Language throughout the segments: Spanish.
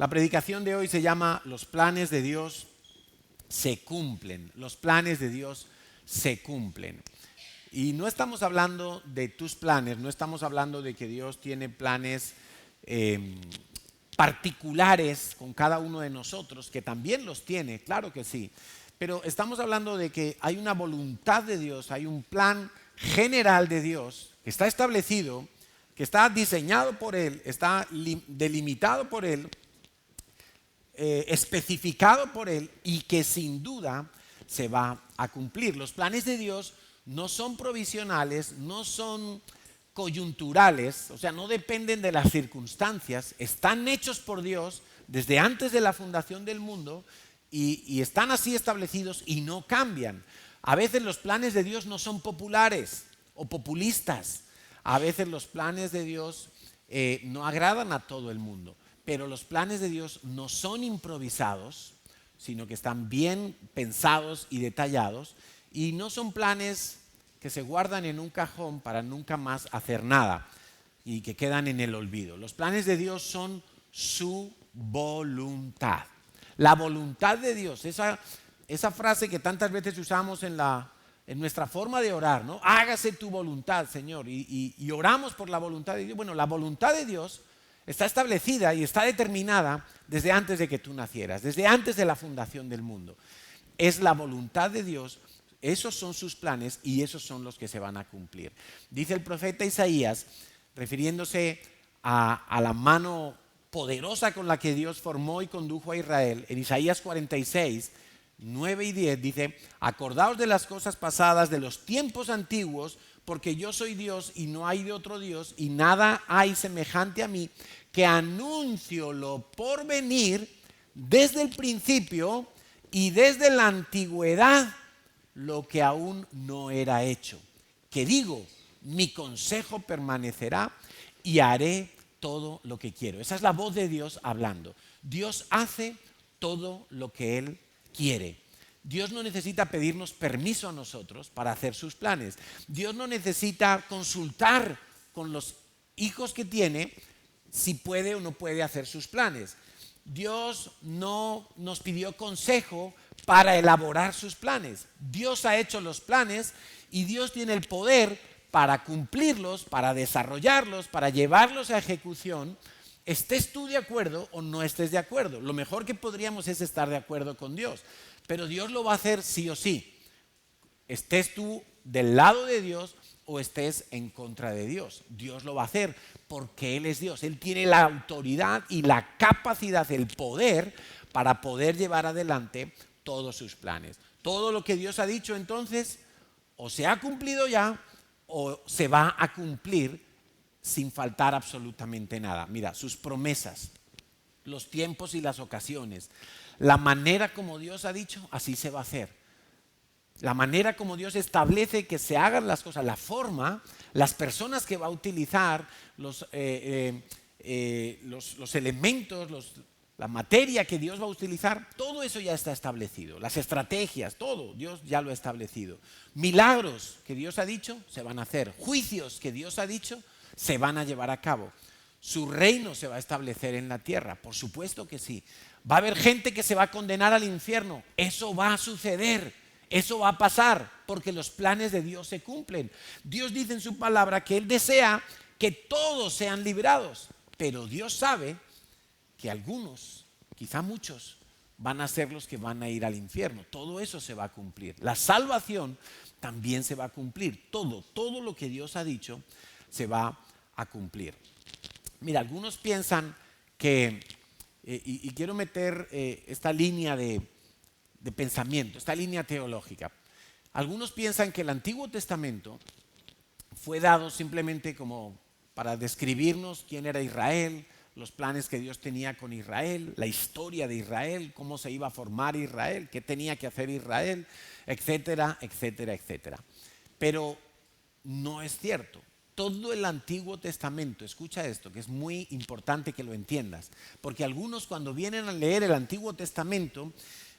La predicación de hoy se llama Los planes de Dios se cumplen. Los planes de Dios se cumplen. Y no estamos hablando de tus planes, no estamos hablando de que Dios tiene planes particulares con cada uno de nosotros, que también los tiene, claro que sí. Pero estamos hablando de que hay una voluntad de Dios, hay un plan general de Dios que está establecido, que está diseñado por Él, está delimitado por Él, especificado por Él y que sin duda se va a cumplir. Los planes de Dios no son provisionales, no son coyunturales, o sea, no dependen de las circunstancias, están hechos por Dios desde antes de la fundación del mundo y están así establecidos y no cambian. A veces los planes de Dios no son populares o populistas, a veces los planes de Dios no agradan a todo el mundo, pero los planes de Dios no son improvisados, sino que están bien pensados y detallados, y no son planes que se guardan en un cajón para nunca más hacer nada y que quedan en el olvido. Los planes de Dios son su voluntad. La voluntad de Dios, esa frase que tantas veces usamos en nuestra forma de orar, ¿no? Hágase tu voluntad, Señor, y oramos por la voluntad de Dios. Bueno, la voluntad de Dios está establecida y está determinada desde antes de que tú nacieras, desde antes de la fundación del mundo. Es la voluntad de Dios, esos son sus planes y esos son los que se van a cumplir. Dice el profeta Isaías, refiriéndose a la mano poderosa con la que Dios formó y condujo a Israel, en Isaías 46, 9 y 10 dice: acordaos de las cosas pasadas, de los tiempos antiguos, porque yo soy Dios y no hay de otro Dios, y nada hay semejante a mí, que anuncio lo por venir desde el principio y desde la antigüedad lo que aún no era hecho. Que digo, mi consejo permanecerá y haré todo lo que quiero. Esa es la voz de Dios hablando. Dios hace todo lo que Él quiere. Dios no necesita pedirnos permiso a nosotros para hacer sus planes. Dios no necesita consultar con los hijos que tiene si puede o no puede hacer sus planes. Dios no nos pidió consejo para elaborar sus planes. Dios ha hecho los planes y Dios tiene el poder para cumplirlos, para desarrollarlos, para llevarlos a ejecución. Estés tú de acuerdo o no estés de acuerdo. Lo mejor que podríamos es estar de acuerdo con Dios, pero Dios lo va a hacer sí o sí. Estés tú del lado de Dios o estés en contra de Dios. Dios lo va a hacer porque Él es Dios. Él tiene la autoridad y la capacidad, el poder para poder llevar adelante todos sus planes. Todo lo que Dios ha dicho entonces o se ha cumplido ya o se va a cumplir sin faltar absolutamente nada. Mira, sus promesas, los tiempos y las ocasiones, la manera como Dios ha dicho, así se va a hacer. La manera como Dios establece que se hagan las cosas, la forma, las personas que va a utilizar, los elementos, la materia que Dios va a utilizar, todo eso ya está establecido. Las estrategias, todo, Dios ya lo ha establecido. Milagros que Dios ha dicho, se van a hacer. Juicios que Dios ha dicho, se van a llevar a cabo. Su reino se va a establecer en la tierra, por supuesto que sí. Va a haber gente que se va a condenar al infierno, eso va a suceder. Eso va a pasar porque los planes de Dios se cumplen. Dios dice en su palabra que Él desea que todos sean librados, pero Dios sabe que algunos, quizá muchos, van a ser los que van a ir al infierno. Todo eso se va a cumplir. La salvación también se va a cumplir. Todo lo que Dios ha dicho se va a cumplir. Mira, algunos piensan que, y quiero meter esta línea de pensamiento, esta línea teológica. Algunos piensan que el Antiguo Testamento fue dado simplemente como para describirnos quién era Israel, los planes que Dios tenía con Israel, la historia de Israel, cómo se iba a formar Israel, qué tenía que hacer Israel, etcétera, etcétera, etcétera. Pero no es cierto. Todo el Antiguo Testamento, escucha esto, que es muy importante que lo entiendas, porque algunos cuando vienen a leer el Antiguo Testamento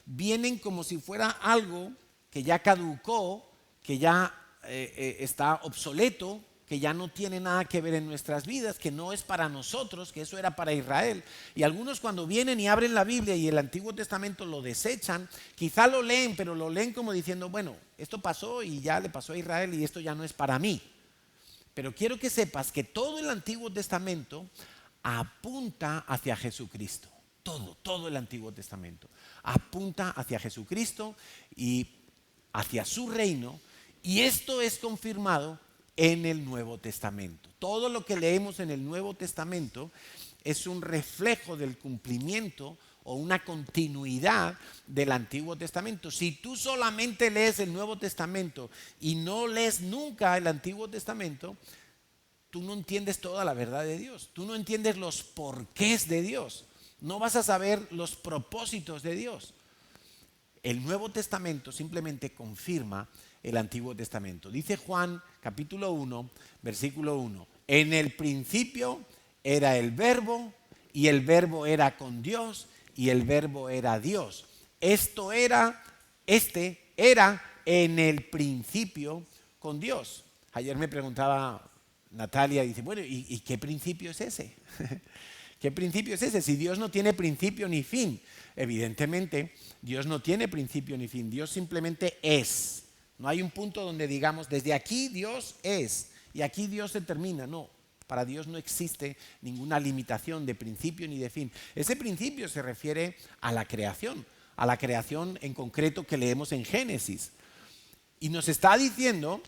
vienen como si fuera algo que ya caducó, que ya está obsoleto, que ya no tiene nada que ver en nuestras vidas, que no es para nosotros, que eso era para Israel. Y algunos cuando vienen y abren la Biblia y el Antiguo Testamento lo desechan, quizá lo leen, pero lo leen como diciendo, bueno, esto pasó y ya le pasó a Israel y esto ya no es para mí. Pero quiero que sepas que todo el Antiguo Testamento apunta hacia Jesucristo. Todo el Antiguo Testamento apunta hacia Jesucristo y hacia su reino, y esto es confirmado en el Nuevo Testamento. Todo lo que leemos en el Nuevo Testamento es un reflejo del cumplimiento o una continuidad del Antiguo Testamento. Si tú solamente lees el Nuevo Testamento y no lees nunca el Antiguo Testamento, tú no entiendes toda la verdad de Dios. Tú no entiendes los porqués de Dios. No vas a saber los propósitos de Dios. El Nuevo Testamento simplemente confirma el Antiguo Testamento. Dice Juan capítulo 1, versículo 1. En el principio era el Verbo, y el Verbo era con Dios, y el Verbo era Dios. Este era en el principio con Dios. Ayer me preguntaba Natalia, dice, bueno, ¿y qué principio es ese? ¿Qué principio es ese? Si Dios no tiene principio ni fin. Evidentemente, Dios no tiene principio ni fin. Dios simplemente es. No hay un punto donde digamos, desde aquí Dios es y aquí Dios se termina. No, para Dios no existe ninguna limitación de principio ni de fin. Ese principio se refiere a la creación en concreto que leemos en Génesis. Y nos está diciendo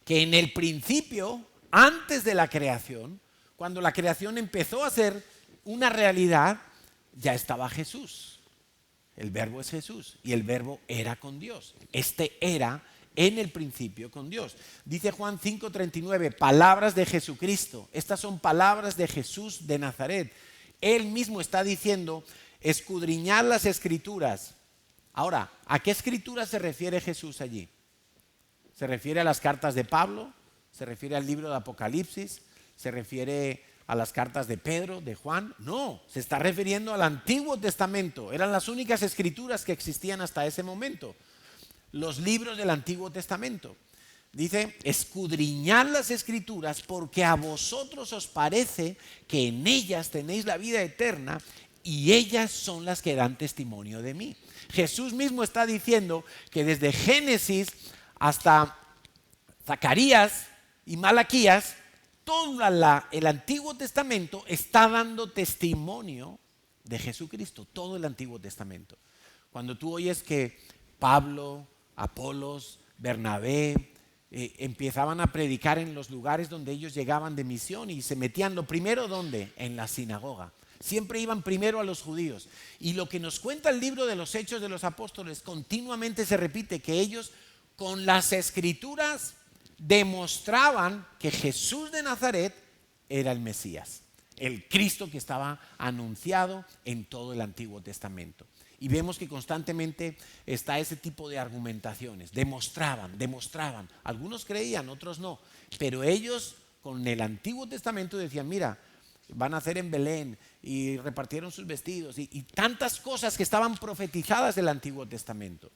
que en el principio, antes de la creación, cuando la creación empezó a ser una realidad, ya estaba Jesús. El Verbo es Jesús y el Verbo era con Dios. Este era en el principio con Dios. Dice Juan 5:39, palabras de Jesucristo. Estas son palabras de Jesús de Nazaret. Él mismo está diciendo, escudriñad las Escrituras. Ahora, ¿a qué Escrituras se refiere Jesús allí? ¿Se refiere a las cartas de Pablo? ¿Se refiere al libro de Apocalipsis? ¿Se refiere a las cartas de Pedro, de Juan? No, se está refiriendo al Antiguo Testamento. Eran las únicas escrituras que existían hasta ese momento. Los libros del Antiguo Testamento. Dice, escudriñad las Escrituras porque a vosotros os parece que en ellas tenéis la vida eterna y ellas son las que dan testimonio de mí. Jesús mismo está diciendo que desde Génesis hasta Zacarías y Malaquías, todo el Antiguo Testamento está dando testimonio de Jesucristo, todo el Antiguo Testamento. Cuando tú oyes que Pablo, Apolos, Bernabé empezaban a predicar en los lugares donde ellos llegaban de misión y se metían lo primero, ¿dónde? En la sinagoga. Siempre iban primero a los judíos. Y lo que nos cuenta el libro de los Hechos de los Apóstoles continuamente se repite, que ellos con las Escrituras demostraban que Jesús de Nazaret era el Mesías, el Cristo que estaba anunciado en todo el Antiguo Testamento. Y vemos que constantemente está ese tipo de argumentaciones. Demostraban. Algunos creían, otros no. Pero ellos con el Antiguo Testamento decían, mira, van a nacer en Belén, y repartieron sus vestidos y tantas cosas que estaban profetizadas del Antiguo Testamento.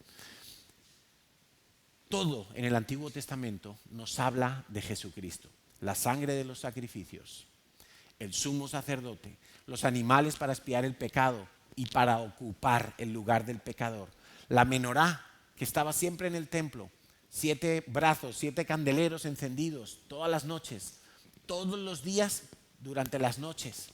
Todo en el Antiguo Testamento nos habla de Jesucristo. La sangre de los sacrificios, el sumo sacerdote, los animales para expiar el pecado y para ocupar el lugar del pecador. La menorá, que estaba siempre en el templo, 7 brazos, 7 candeleros encendidos todas las noches, todos los días durante las noches.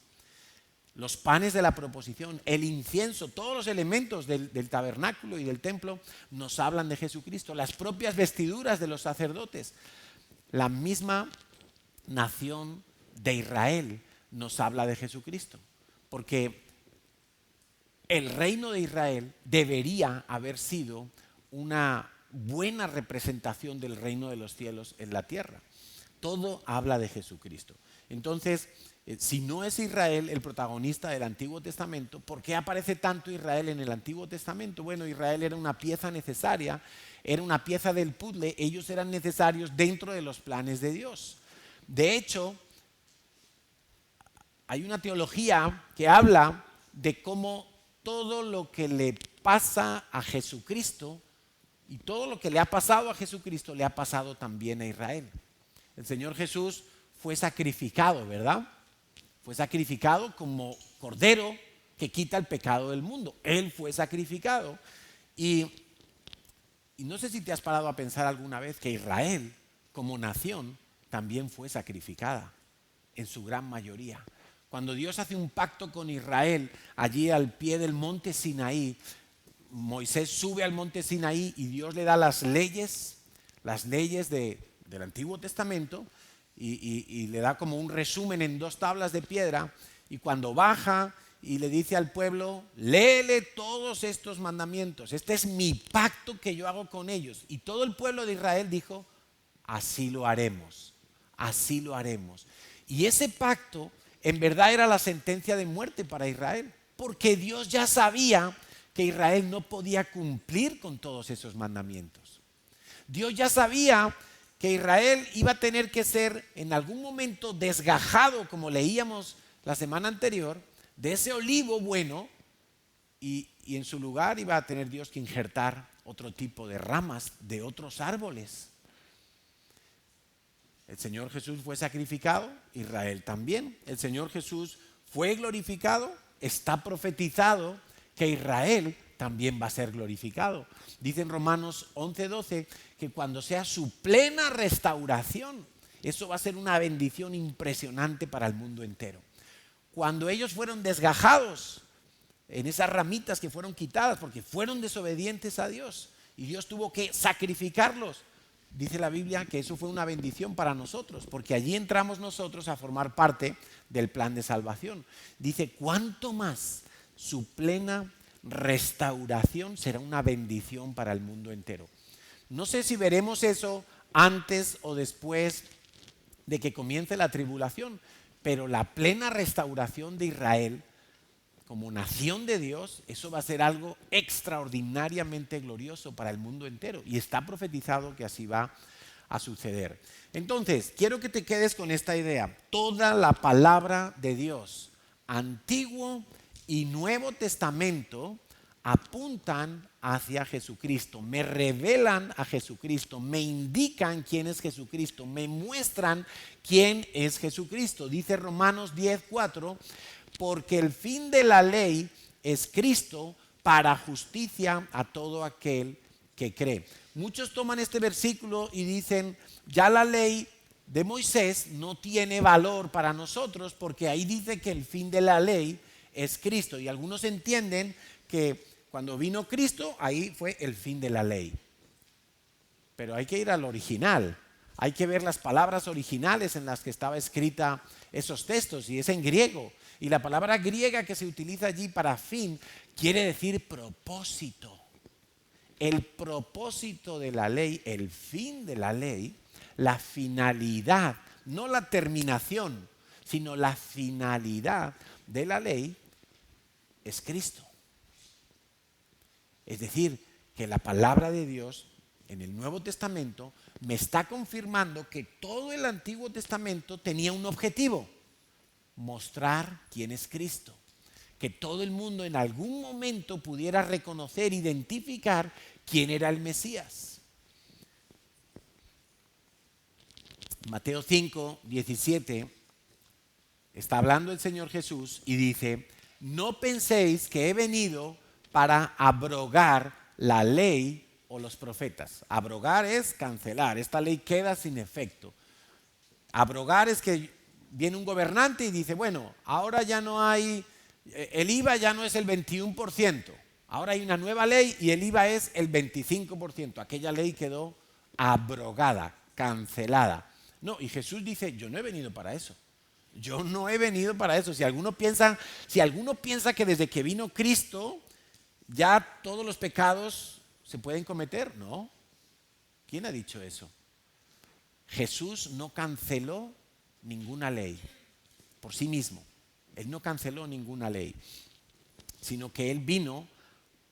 Los panes de la proposición, el incienso, todos los elementos del tabernáculo y del templo nos hablan de Jesucristo. Las propias vestiduras de los sacerdotes. La misma nación de Israel nos habla de Jesucristo. Porque el reino de Israel debería haber sido una buena representación del reino de los cielos en la tierra. Todo habla de Jesucristo. Entonces, si no es Israel el protagonista del Antiguo Testamento, ¿por qué aparece tanto Israel en el Antiguo Testamento? Bueno, Israel era una pieza necesaria, era una pieza del puzzle, ellos eran necesarios dentro de los planes de Dios. De hecho, hay una teología que habla de cómo todo lo que le pasa a Jesucristo y todo lo que le ha pasado a Jesucristo le ha pasado también a Israel. El Señor Jesús fue sacrificado, ¿verdad? Fue sacrificado como cordero que quita el pecado del mundo. Él fue sacrificado. Y no sé si te has parado a pensar alguna vez que Israel, como nación, también fue sacrificada, en su gran mayoría. Cuando Dios hace un pacto con Israel, allí al pie del monte Sinaí, Moisés sube al monte Sinaí y Dios le da las leyes del Antiguo Testamento y le da como un resumen en 2 tablas de piedra, y cuando baja y le dice al pueblo, léele todos estos mandamientos, este es mi pacto que yo hago con ellos. Y todo el pueblo de Israel dijo, así lo haremos, así lo haremos. Y ese pacto en verdad era la sentencia de muerte para Israel, porque Dios ya sabía que Israel no podía cumplir con todos esos mandamientos. Dios ya sabía que Israel iba a tener que ser en algún momento desgajado, como leíamos la semana anterior, de ese olivo bueno, y en su lugar iba a tener Dios que injertar otro tipo de ramas de otros árboles. El Señor Jesús fue sacrificado, Israel también. El Señor Jesús fue glorificado, está profetizado que Israel también va a ser glorificado. Dice en Romanos 11:12 que cuando sea su plena restauración, eso va a ser una bendición impresionante para el mundo entero. Cuando ellos fueron desgajados en esas ramitas que fueron quitadas porque fueron desobedientes a Dios y Dios tuvo que sacrificarlos, dice la Biblia que eso fue una bendición para nosotros, porque allí entramos nosotros a formar parte del plan de salvación. Dice, ¿cuánto más su plena restauración será una bendición para el mundo entero? No sé si veremos eso antes o después de que comience la tribulación, pero la plena restauración de Israel como nación de Dios, eso va a ser algo extraordinariamente glorioso para el mundo entero, y está profetizado que así va a suceder. Entonces, quiero que te quedes con esta idea. Toda la palabra de Dios, Antiguo y Nuevo Testamento, apuntan hacia Jesucristo, me revelan a Jesucristo, me indican quién es Jesucristo, me muestran quién es Jesucristo. Dice Romanos 10:4, porque el fin de la ley es Cristo para justicia a todo aquel que cree. Muchos toman este versículo y dicen, ya la ley de Moisés no tiene valor para nosotros porque ahí dice que el fin de la ley es Cristo. Y algunos entienden que cuando vino Cristo, ahí fue el fin de la ley. Pero hay que ir al original. Hay que ver las palabras originales en las que estaba escrita esos textos, y es en griego. Y la palabra griega que se utiliza allí para fin quiere decir propósito. El propósito de la ley, el fin de la ley, la finalidad, no la terminación, sino la finalidad de la ley es Cristo. Es decir, que la palabra de Dios en el Nuevo Testamento me está confirmando que todo el Antiguo Testamento tenía un objetivo: mostrar quién es Cristo. Que todo el mundo en algún momento pudiera reconocer, identificar quién era el Mesías. Mateo 5:17 está hablando el Señor Jesús y dice, no penséis que he venido para abrogar la ley o los profetas. Abrogar es cancelar, esta ley queda sin efecto. Abrogar es que viene un gobernante y dice, bueno, ahora ya no hay, el IVA ya no es el 21%, ahora hay una nueva ley y el IVA es el 25%. Aquella ley quedó abrogada, cancelada. No, y Jesús dice, yo no he venido para eso. Yo no he venido para eso. Si alguno piensa que desde que vino Cristo ya todos los pecados se pueden cometer, no. ¿Quién ha dicho eso? Jesús no canceló ninguna ley por sí mismo. Él no canceló ninguna ley, sino que Él vino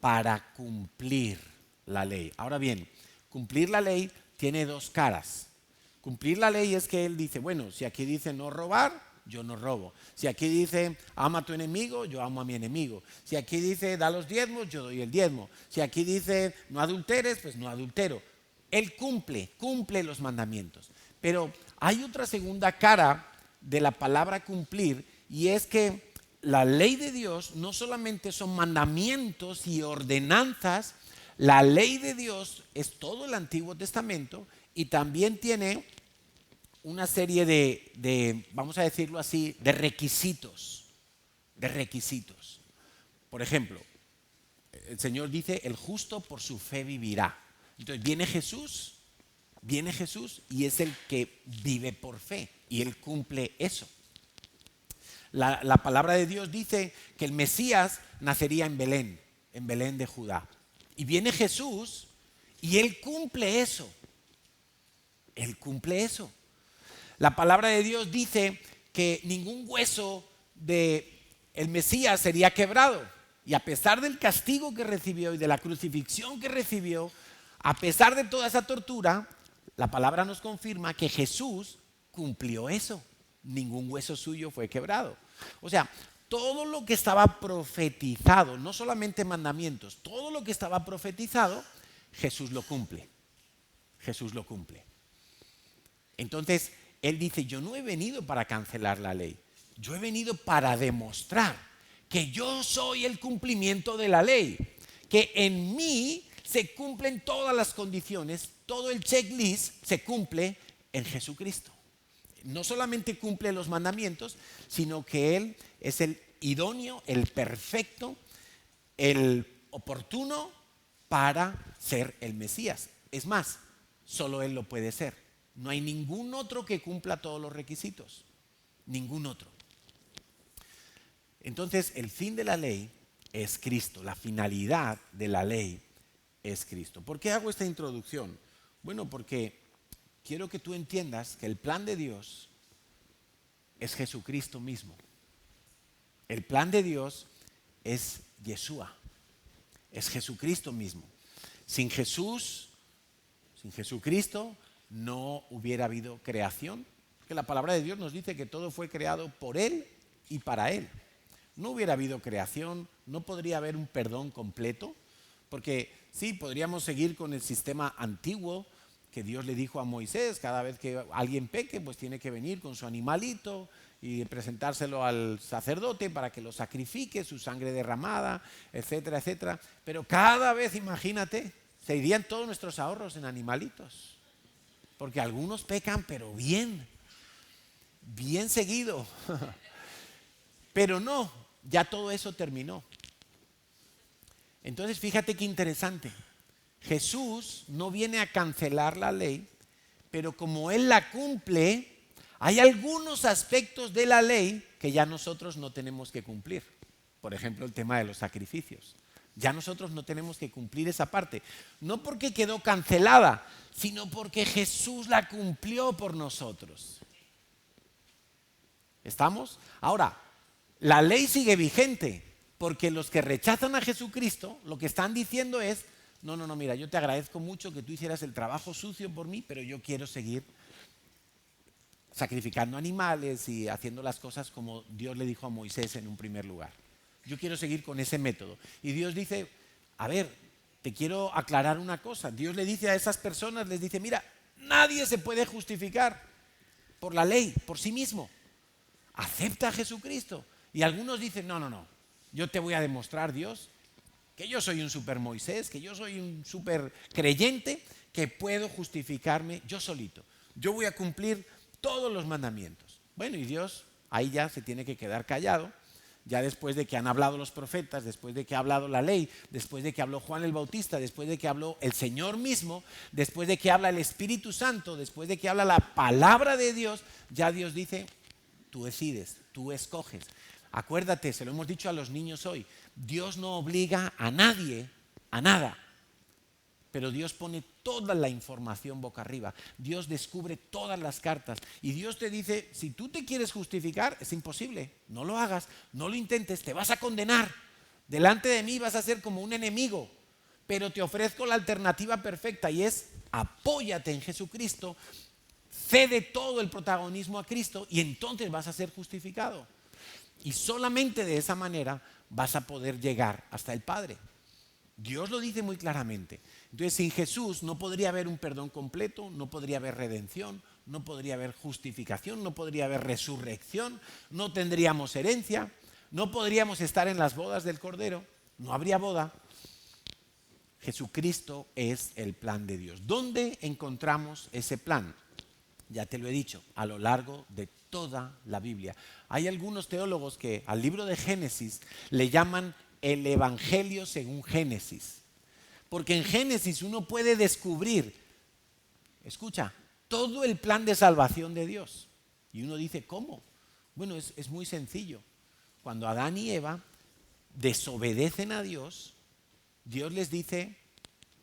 para cumplir la ley. Ahora bien, cumplir la ley tiene 2 caras. Cumplir la ley es que Él dice, bueno, si aquí dice no robar, yo no robo. Si aquí dice ama a tu enemigo, yo amo a mi enemigo. Si aquí dice da los diezmos, yo doy el diezmo. Si aquí dice no adulteres, pues no adultero. Él cumple los mandamientos. Pero hay otra segunda cara de la palabra cumplir, y es que la ley de Dios no solamente son mandamientos y ordenanzas, la ley de Dios es todo el Antiguo Testamento y también tiene una serie vamos a decirlo así, de requisitos, de requisitos. Por ejemplo, el Señor dice, el justo por su fe vivirá. Entonces viene Jesús y es el que vive por fe y Él cumple eso. La palabra de Dios dice que el Mesías nacería en Belén de Judá. Y viene Jesús y Él cumple eso. Él cumple eso. La palabra de Dios dice que ningún hueso del Mesías sería quebrado. Y a pesar del castigo que recibió y de la crucifixión que recibió, a pesar de toda esa tortura, la palabra nos confirma que Jesús cumplió eso. Ningún hueso suyo fue quebrado. O sea, todo lo que estaba profetizado, no solamente mandamientos, todo lo que estaba profetizado, Jesús lo cumple. Jesús lo cumple. Entonces, Él dice, yo no he venido para cancelar la ley. Yo he venido para demostrar que yo soy el cumplimiento de la ley. Que en mí se cumplen todas las condiciones, todo el checklist se cumple en Jesucristo. No solamente cumple los mandamientos, sino que Él es el idóneo, el perfecto, el oportuno para ser el Mesías. Es más, solo Él lo puede ser. No hay ningún otro que cumpla todos los requisitos. Ningún otro. Entonces, el fin de la ley es Cristo. La finalidad de la ley es Cristo. ¿Por qué hago esta introducción? Bueno, porque quiero que tú entiendas que el plan de Dios es Jesucristo mismo. El plan de Dios es Yeshua, es Jesucristo mismo. Sin Jesús, sin Jesucristo, no hubiera habido creación. Porque la palabra de Dios nos dice que todo fue creado por Él y para Él. No hubiera habido creación, no podría haber un perdón completo, porque sí, podríamos seguir con el sistema antiguo que Dios le dijo a Moisés, cada vez que alguien peque, pues tiene que venir con su animalito y presentárselo al sacerdote para que lo sacrifique, su sangre derramada, etcétera, etcétera. Pero cada vez, imagínate, se irían todos nuestros ahorros en animalitos, porque algunos pecan, pero bien seguido. Pero no, ya todo eso terminó. Entonces, fíjate qué interesante. Jesús no viene a cancelar la ley, pero como Él la cumple, hay algunos aspectos de la ley que ya nosotros no tenemos que cumplir. Por ejemplo, el tema de los sacrificios. Ya nosotros no tenemos que cumplir esa parte. No porque quedó cancelada, sino porque Jesús la cumplió por nosotros. ¿Estamos? Ahora, la ley sigue vigente, porque los que rechazan a Jesucristo, lo que están diciendo es, no, mira, yo te agradezco mucho que tú hicieras el trabajo sucio por mí, pero yo quiero seguir sacrificando animales y haciendo las cosas como Dios le dijo a Moisés en un primer lugar. Yo quiero seguir con ese método. Y Dios dice, a ver, te quiero aclarar una cosa. Dios le dice a esas personas, les dice, mira, nadie se puede justificar por la ley, por sí mismo. Acepta a Jesucristo. Y algunos dicen, no, yo te voy a demostrar, Dios, que yo soy un super Moisés, que yo soy un super creyente, que puedo justificarme yo solito. Yo voy a cumplir todos los mandamientos. Bueno, y Dios ahí ya se tiene que quedar callado, ya después de que han hablado los profetas, después de que ha hablado la ley, después de que habló Juan el Bautista, después de que habló el Señor mismo, después de que habla el Espíritu Santo, después de que habla la palabra de Dios, ya Dios dice, tú decides, tú escoges. Acuérdate, se lo hemos dicho a los niños hoy, Dios no obliga a nadie a nada, pero Dios pone toda la información boca arriba. Dios descubre todas las cartas y Dios te dice, si tú te quieres justificar, es imposible, no lo hagas, no lo intentes, te vas a condenar. Delante de mí vas a ser como un enemigo, pero te ofrezco la alternativa perfecta y es apóyate en Jesucristo, cede todo el protagonismo a Cristo y entonces vas a ser justificado. Y solamente de esa manera vas a poder llegar hasta el Padre. Dios lo dice muy claramente. Entonces, sin Jesús no podría haber un perdón completo, no podría haber redención, no podría haber justificación, no podría haber resurrección, no tendríamos herencia, no podríamos estar en las bodas del Cordero, no habría boda. Jesucristo es el plan de Dios. ¿Dónde encontramos ese plan? Ya te lo he dicho, a lo largo de toda la Biblia. Hay algunos teólogos que al libro de Génesis le llaman el Evangelio según Génesis. Porque en Génesis uno puede descubrir, escucha, todo el plan de salvación de Dios. Y uno dice, ¿cómo? Bueno, es muy sencillo. Cuando Adán y Eva desobedecen a Dios, Dios les dice,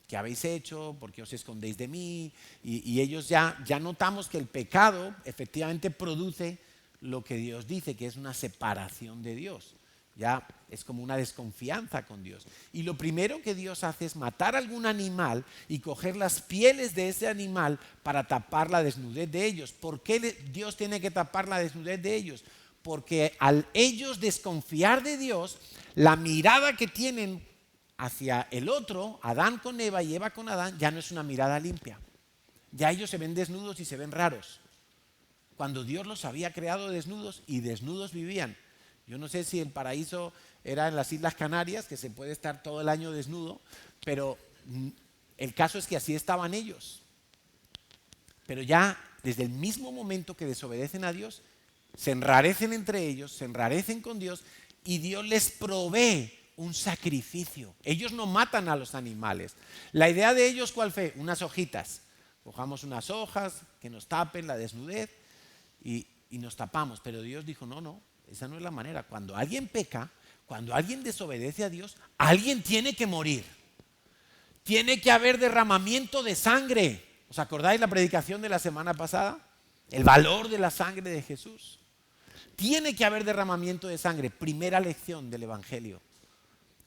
¿qué habéis hecho? ¿Por qué os escondéis de mí? Y ellos ya notamos que el pecado efectivamente produce lo que Dios dice, que es una separación de Dios. Ya es como una desconfianza con Dios. Y lo primero que Dios hace es matar algún animal y coger las pieles de ese animal para tapar la desnudez de ellos. ¿Por qué Dios tiene que tapar la desnudez de ellos? Porque al ellos desconfiar de Dios, la mirada que tienen hacia el otro, Adán con Eva y Eva con Adán, ya no es una mirada limpia. Ya ellos se ven desnudos y se ven raros. Cuando Dios los había creado desnudos y desnudos vivían. Yo no sé si el paraíso era en las Islas Canarias, que se puede estar todo el año desnudo, pero el caso es que así estaban ellos. Pero ya desde el mismo momento que desobedecen a Dios, se enrarecen entre ellos, se enrarecen con Dios y Dios les provee un sacrificio. Ellos no matan a los animales. La idea de ellos, ¿cuál fue? Unas hojitas. Cojamos unas hojas que nos tapen la desnudez y nos tapamos. Pero Dios dijo, no, esa no es la manera. Cuando alguien peca, cuando alguien desobedece a Dios, alguien tiene que morir. Tiene que haber derramamiento de sangre. ¿Os acordáis la predicación de la semana pasada? El valor de la sangre de Jesús. Tiene que haber derramamiento de sangre. Primera lección del Evangelio.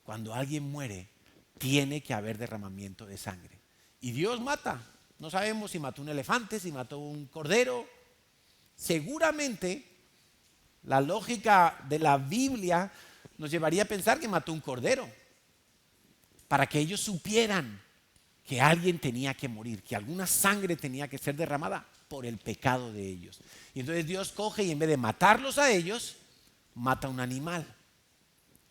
Cuando alguien muere, tiene que haber derramamiento de sangre. Y Dios mata. No sabemos si mató un elefante, si mató un cordero. Seguramente la lógica de la Biblia nos llevaría a pensar que mató un cordero. Para que ellos supieran que alguien tenía que morir, que alguna sangre tenía que ser derramada por el pecado de ellos. Y entonces Dios coge y en vez de matarlos a ellos, mata a un animal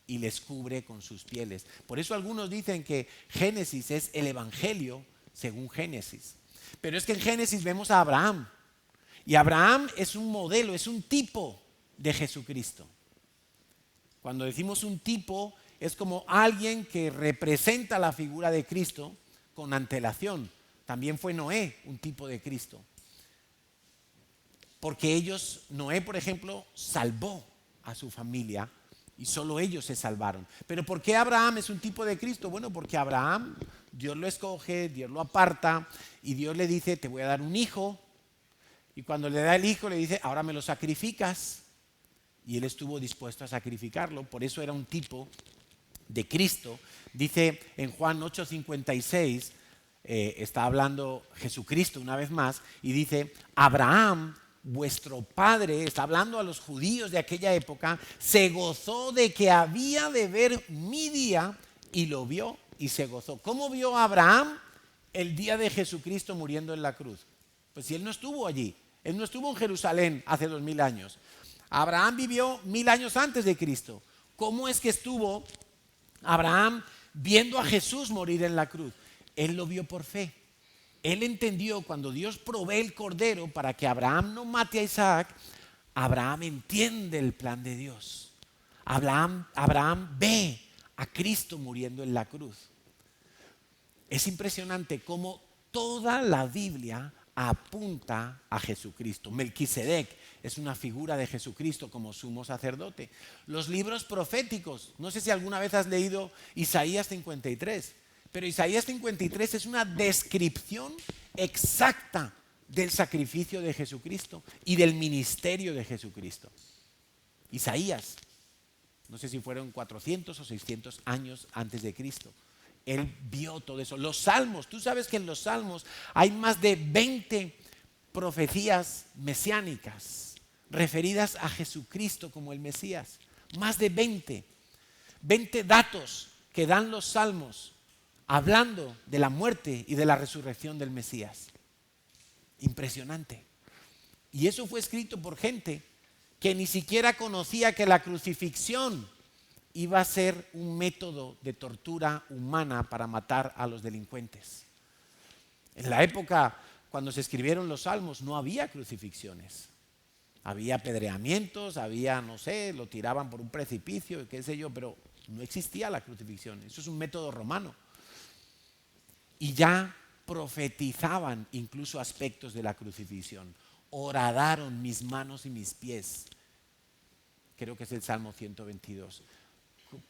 y les cubre con sus pieles. Por eso algunos dicen que Génesis es el Evangelio según Génesis. Pero es que en Génesis vemos a Abraham. Y Abraham es un modelo, es un tipo de Jesucristo. Cuando decimos un tipo, es como alguien que representa la figura de Cristo con antelación. También fue Noé un tipo de Cristo. Porque Noé, por ejemplo, salvó a su familia y solo ellos se salvaron. Pero ¿por qué Abraham es un tipo de Cristo? Bueno, porque Abraham, Dios lo escoge, Dios lo aparta y Dios le dice, te voy a dar un hijo. Y cuando le da el hijo le dice, ahora me lo sacrificas. Y él estuvo dispuesto a sacrificarlo, por eso era un tipo de Cristo. Dice en Juan 8:56, está hablando Jesucristo una vez más, y dice, Abraham, vuestro padre, está hablando a los judíos de aquella época, se gozó de que había de ver mi día y lo vio y se gozó. ¿Cómo vio Abraham el día de Jesucristo muriendo en la cruz? Pues si él no estuvo allí, él no estuvo en Jerusalén hace 2000 años. Abraham vivió 1000 años antes de Cristo. ¿Cómo es que estuvo Abraham viendo a Jesús morir en la cruz? Él lo vio por fe. Él entendió cuando Dios provee el cordero para que Abraham no mate a Isaac. Abraham entiende el plan de Dios. Abraham ve a Cristo muriendo en la cruz. Es impresionante cómo toda la Biblia apunta a Jesucristo. Melquisedec es una figura de Jesucristo como sumo sacerdote. Los libros proféticos, no sé si alguna vez has leído Isaías 53, pero Isaías 53 es una descripción exacta del sacrificio de Jesucristo y del ministerio de Jesucristo. Isaías, no sé si fueron 400 o 600 años antes de Cristo. Él vio todo eso. Los salmos, tú sabes que en los salmos hay más de 20 profecías mesiánicas referidas a Jesucristo como el Mesías. Más de 20 datos que dan los salmos hablando de la muerte y de la resurrección del Mesías. Impresionante. Y eso fue escrito por gente que ni siquiera conocía que la crucifixión iba a ser un método de tortura humana para matar a los delincuentes. En la época cuando se escribieron los salmos no había crucifixiones. Había apedreamientos, había, no sé, lo tiraban por un precipicio, qué sé yo, pero no existía la crucifixión. Eso es un método romano. Y ya profetizaban incluso aspectos de la crucifixión. Horadaron mis manos y mis pies. Creo que es el Salmo 122.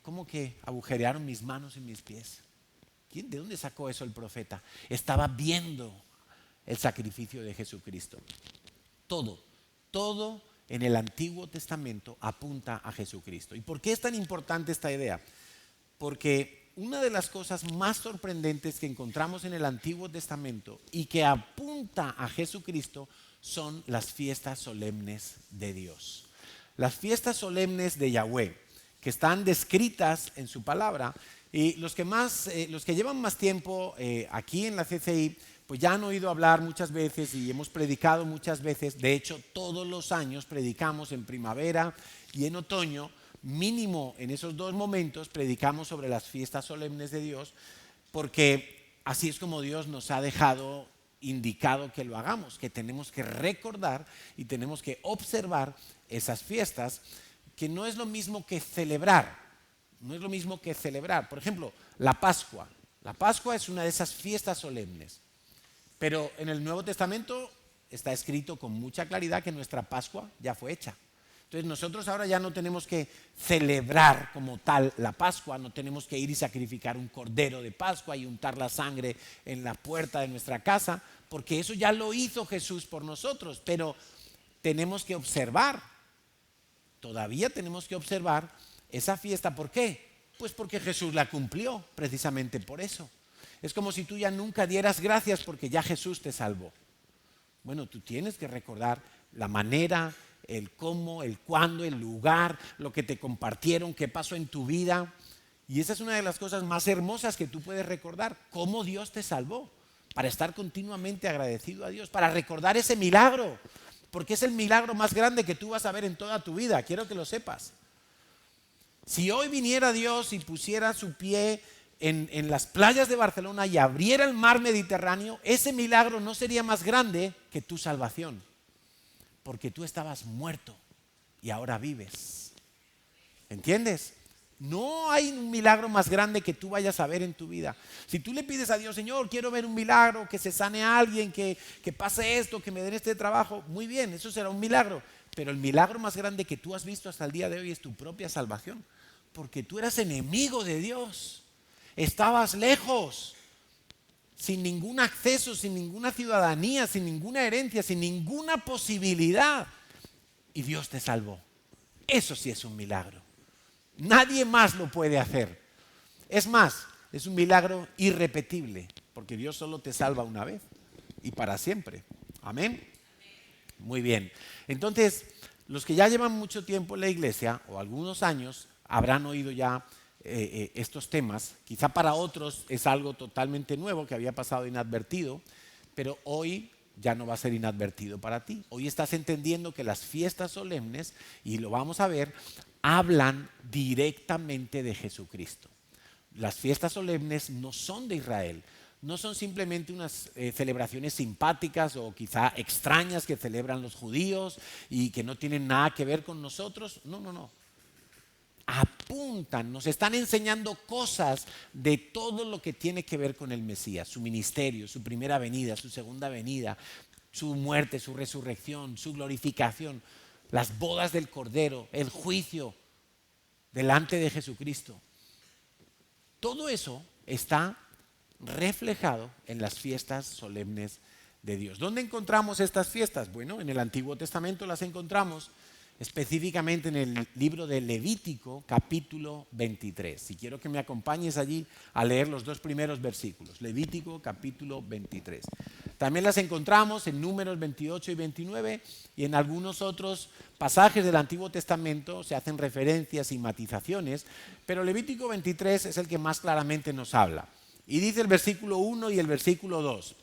¿Cómo que agujerearon mis manos y mis pies? ¿De dónde sacó eso el profeta? Estaba viendo el sacrificio de Jesucristo. Todo en el Antiguo Testamento apunta a Jesucristo. ¿Y por qué es tan importante esta idea? Porque una de las cosas más sorprendentes que encontramos en el Antiguo Testamento y que apunta a Jesucristo son las fiestas solemnes de Dios. Las fiestas solemnes de Yahweh, que están descritas en su palabra. Y los que llevan más tiempo aquí en la CCI, pues ya han oído hablar muchas veces y hemos predicado muchas veces. De hecho, todos los años predicamos en primavera y en otoño, mínimo en esos dos momentos, predicamos sobre las fiestas solemnes de Dios, porque así es como Dios nos ha dejado indicado que lo hagamos, que tenemos que recordar y tenemos que observar esas fiestas, que no es lo mismo que celebrar. No es lo mismo que celebrar. Por ejemplo, la Pascua. La Pascua es una de esas fiestas solemnes. Pero en el Nuevo Testamento está escrito con mucha claridad que nuestra Pascua ya fue hecha. Entonces nosotros ahora ya no tenemos que celebrar como tal la Pascua, no tenemos que ir y sacrificar un cordero de Pascua y untar la sangre en la puerta de nuestra casa, porque eso ya lo hizo Jesús por nosotros. Pero tenemos que observar, todavía tenemos que observar esa fiesta. ¿Por qué? Pues porque Jesús la cumplió, precisamente por eso. Es como si tú ya nunca dieras gracias porque ya Jesús te salvó. Bueno, tú tienes que recordar la manera, el cómo, el cuándo, el lugar, lo que te compartieron, qué pasó en tu vida. Y esa es una de las cosas más hermosas que tú puedes recordar, cómo Dios te salvó, para estar continuamente agradecido a Dios, para recordar ese milagro, porque es el milagro más grande que tú vas a ver en toda tu vida, quiero que lo sepas. Si hoy viniera Dios y pusiera su pie en las playas de Barcelona y abriera el mar Mediterráneo, ese milagro no sería más grande que tu salvación, porque tú estabas muerto y ahora vives. ¿Entiendes? No hay un milagro más grande que tú vayas a ver en tu vida. Si tú le pides a Dios, Señor, quiero ver un milagro, que se sane a alguien, que pase esto, que me den este trabajo, muy bien, eso será un milagro. Pero el milagro más grande que tú has visto hasta el día de hoy es tu propia salvación, porque tú eras enemigo de Dios. Estabas lejos, sin ningún acceso, sin ninguna ciudadanía, sin ninguna herencia, sin ninguna posibilidad. Y Dios te salvó. Eso sí es un milagro. Nadie más lo puede hacer. Es más, es un milagro irrepetible, porque Dios solo te salva una vez y para siempre. Amén. Muy bien. Entonces, los que ya llevan mucho tiempo en la iglesia, o algunos años, habrán oído ya estos temas. Quizá para otros es algo totalmente nuevo que había pasado inadvertido, pero hoy ya no va a ser inadvertido para ti. Hoy estás entendiendo que las fiestas solemnes, y lo vamos a ver, hablan directamente de Jesucristo. Las fiestas solemnes no son de Israel, no son simplemente unas celebraciones simpáticas o quizá extrañas que celebran los judíos y que no tienen nada que ver con nosotros. No. Apuntan, nos están enseñando cosas de todo lo que tiene que ver con el Mesías, su ministerio, su primera venida, su segunda venida, su muerte, su resurrección, su glorificación, las bodas del Cordero, el juicio delante de Jesucristo. Todo eso está reflejado en las fiestas solemnes de Dios. ¿Dónde encontramos estas fiestas? Bueno, en el Antiguo Testamento las encontramos específicamente en el libro de Levítico, capítulo 23. Y quiero que me acompañes allí a leer los dos primeros versículos. Levítico, capítulo 23. También las encontramos en Números 28 y 29 y en algunos otros pasajes del Antiguo Testamento se hacen referencias y matizaciones, pero Levítico 23 es el que más claramente nos habla. Y dice el versículo 1 y el versículo 2.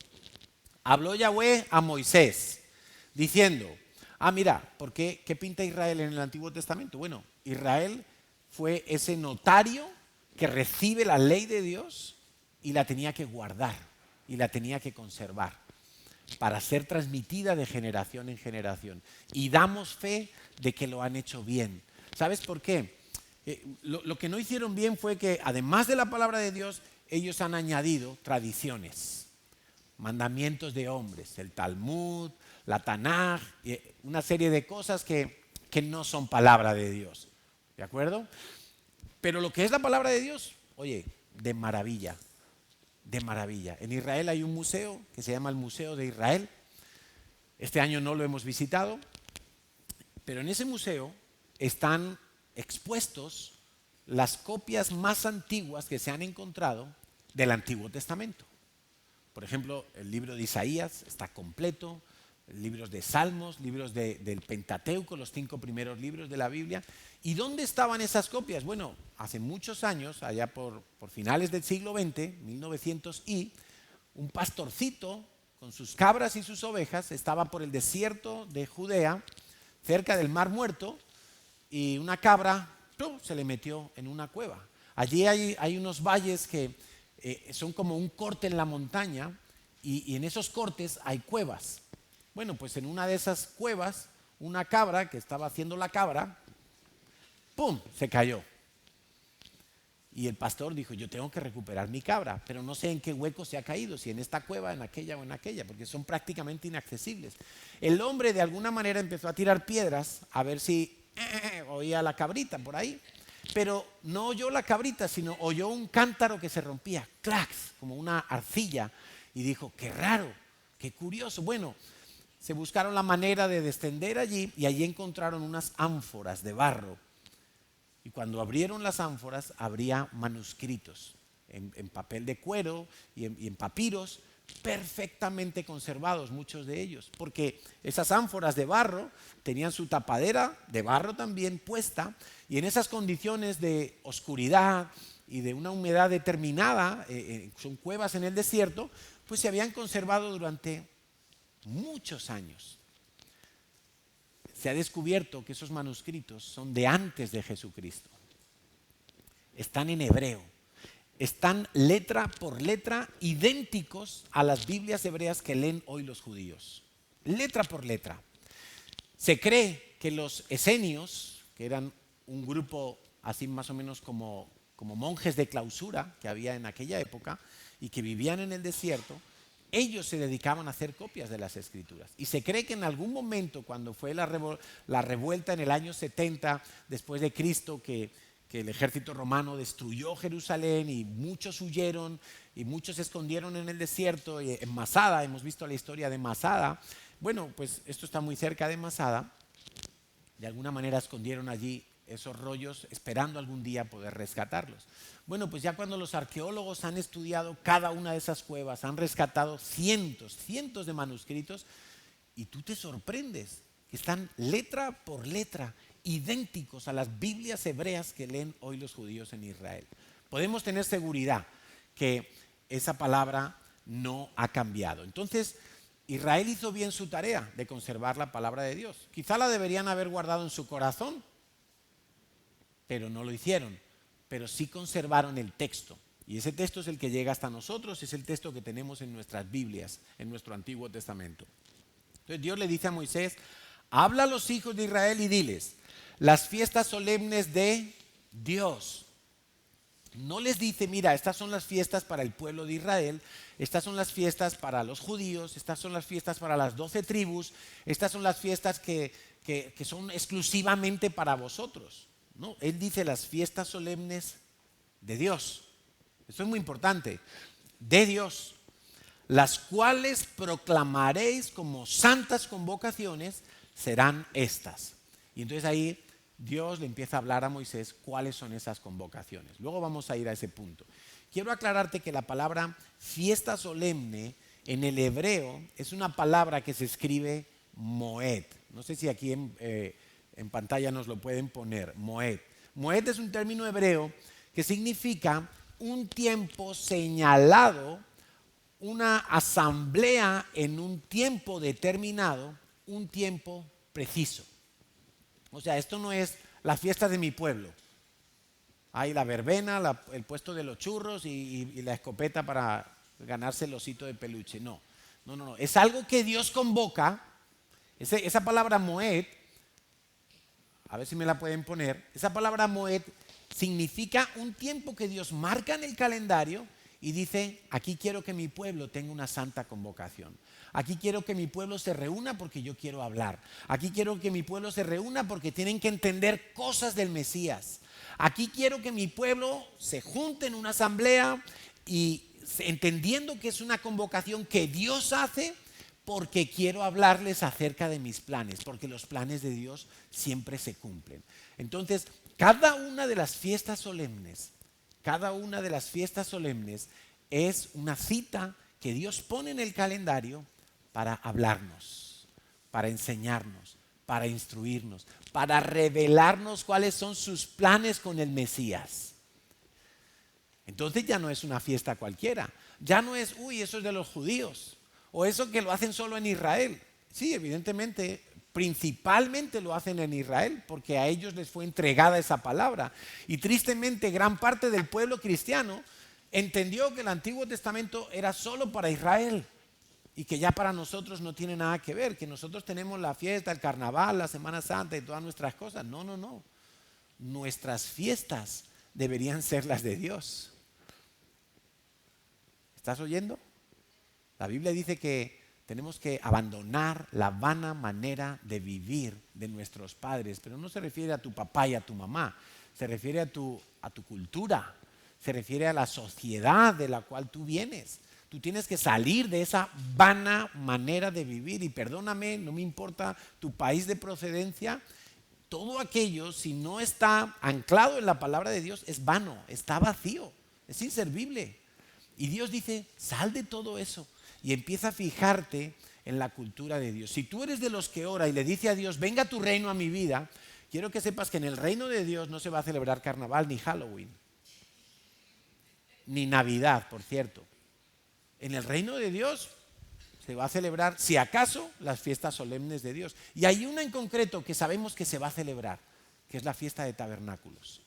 Habló Yahweh a Moisés, diciendo: Mira, ¿qué pinta Israel en el Antiguo Testamento? Bueno, Israel fue ese notario que recibe la ley de Dios y la tenía que guardar y la tenía que conservar para ser transmitida de generación en generación. Y damos fe de que lo han hecho bien. ¿Sabes por qué? Lo que no hicieron bien fue que, además de la palabra de Dios, ellos han añadido tradiciones, mandamientos de hombres, el Talmud, la Tanaj, una serie de cosas que no son palabra de Dios. ¿De acuerdo? Pero lo que es la palabra de Dios, oye, de maravilla, de maravilla. En Israel hay un museo que se llama el Museo de Israel. Este año no lo hemos visitado, pero en ese museo están expuestos las copias más antiguas que se han encontrado del Antiguo Testamento. Por ejemplo, el libro de Isaías está completo, libros de Salmos, libros del Pentateuco, los 5 primeros libros de la Biblia. ¿Y dónde estaban esas copias? Bueno, hace muchos años, allá por finales del siglo XX, 1900 un pastorcito con sus cabras y sus ovejas estaba por el desierto de Judea, cerca del Mar Muerto, y una cabra ¡plum!, se le metió en una cueva. Allí hay unos valles que son como un corte en la montaña y en esos cortes hay cuevas. Bueno, pues en una de esas cuevas, una cabra que estaba haciendo la cabra, ¡pum!, se cayó. Y el pastor dijo, yo tengo que recuperar mi cabra, pero no sé en qué hueco se ha caído, si en esta cueva, en aquella o en aquella, porque son prácticamente inaccesibles. El hombre de alguna manera empezó a tirar piedras a ver si oía la cabrita por ahí, pero no oyó la cabrita, sino oyó un cántaro que se rompía, clacs, como una arcilla, y dijo, qué raro, qué curioso. Bueno, se buscaron la manera de descender allí y allí encontraron unas ánforas de barro. Y cuando abrieron las ánforas, habría manuscritos en papel de cuero y en papiros, perfectamente conservados, muchos de ellos, porque esas ánforas de barro tenían su tapadera de barro también puesta, y en esas condiciones de oscuridad y de una humedad determinada, son cuevas en el desierto, pues se habían conservado durante muchos años. Se ha descubierto que esos manuscritos son de antes de Jesucristo. Están en hebreo. Están letra por letra idénticos a las Biblias hebreas que leen hoy los judíos. Letra por letra. Se cree que los esenios, que eran un grupo así más o menos como monjes de clausura que había en aquella época y que vivían en el desierto, ellos se dedicaban a hacer copias de las Escrituras. Y se cree que en algún momento, cuando fue la revuelta en el año 70 después de Cristo, que el ejército romano destruyó Jerusalén y muchos huyeron y muchos se escondieron en el desierto, y en Masada, hemos visto la historia de Masada. Bueno, pues esto está muy cerca de Masada. De alguna manera escondieron allí esos rollos esperando algún día poder rescatarlos. Bueno, pues ya cuando los arqueólogos han estudiado cada una de esas cuevas, han rescatado cientos de manuscritos, y tú te sorprendes que están letra por letra idénticos a las Biblias hebreas que leen hoy los judíos en Israel. Podemos tener seguridad que esa palabra no ha cambiado. Entonces, Israel hizo bien su tarea de conservar la palabra de Dios. Quizá la deberían haber guardado en su corazón, pero no lo hicieron. Pero sí conservaron el texto. Y ese texto es el que llega hasta nosotros, es el texto que tenemos en nuestras Biblias, en nuestro Antiguo Testamento. Entonces Dios le dice a Moisés, habla a los hijos de Israel y diles, las fiestas solemnes de Dios. No les dice, mira, estas son las fiestas para el pueblo de Israel, estas son las fiestas para los judíos, estas son las fiestas para las 12 tribus, estas son las fiestas que son exclusivamente para vosotros. No, él dice las fiestas solemnes de Dios. Esto es muy importante. De Dios, las cuales proclamaréis como santas convocaciones, serán estas. Y entonces ahí Dios le empieza a hablar a Moisés cuáles son esas convocaciones. Luego vamos a ir a ese punto. Quiero aclararte que la palabra fiesta solemne en el hebreo es una palabra que se escribe moed. No sé si aquí en pantalla nos lo pueden poner, moed. Moed es un término hebreo que significa un tiempo señalado, una asamblea en un tiempo determinado, un tiempo preciso. O sea, esto no es la fiesta de mi pueblo. Hay la verbena, el puesto de los churros y la escopeta para ganarse el osito de peluche. No, no, no, no. Es algo que Dios convoca. Esa palabra moed, a ver si me la pueden poner. Esa palabra moed significa un tiempo que Dios marca en el calendario y dice, aquí quiero que mi pueblo tenga una santa convocación. Aquí quiero que mi pueblo se reúna porque yo quiero hablar. Aquí quiero que mi pueblo se reúna porque tienen que entender cosas del Mesías. Aquí quiero que mi pueblo se junte en una asamblea y entendiendo que es una convocación que Dios hace porque quiero hablarles acerca de mis planes, porque los planes de Dios siempre se cumplen. Entonces, cada una de las fiestas solemnes es una cita que Dios pone en el calendario para hablarnos, para enseñarnos, para instruirnos, para revelarnos cuáles son sus planes con el Mesías. Entonces ya no es una fiesta cualquiera, ya no es, eso es de los judíos, o eso que lo hacen solo en Israel. Sí, evidentemente, principalmente lo hacen en Israel, porque a ellos les fue entregada esa palabra. Y tristemente, gran parte del pueblo cristiano entendió que el Antiguo Testamento era solo para Israel y que ya para nosotros no tiene nada que ver, que nosotros tenemos la fiesta, el carnaval, la Semana Santa y todas nuestras cosas. No, no, no. Nuestras fiestas deberían ser las de Dios. ¿Estás oyendo? La Biblia dice que tenemos que abandonar la vana manera de vivir de nuestros padres, pero no se refiere a tu papá y a tu mamá, se refiere a tu cultura, se refiere a la sociedad de la cual tú vienes. Tú tienes que salir de esa vana manera de vivir y perdóname, no me importa tu país de procedencia, todo aquello si no está anclado en la palabra de Dios es vano, está vacío, es inservible. Y Dios dice, sal de todo eso y empieza a fijarte en la cultura de Dios. Si tú eres de los que ora y le dice a Dios, venga tu reino a mi vida, quiero que sepas que en el reino de Dios no se va a celebrar carnaval ni Halloween, ni Navidad, por cierto. En el reino de Dios se va a celebrar, si acaso, las fiestas solemnes de Dios. Y hay una en concreto que sabemos que se va a celebrar, que es la fiesta de tabernáculos.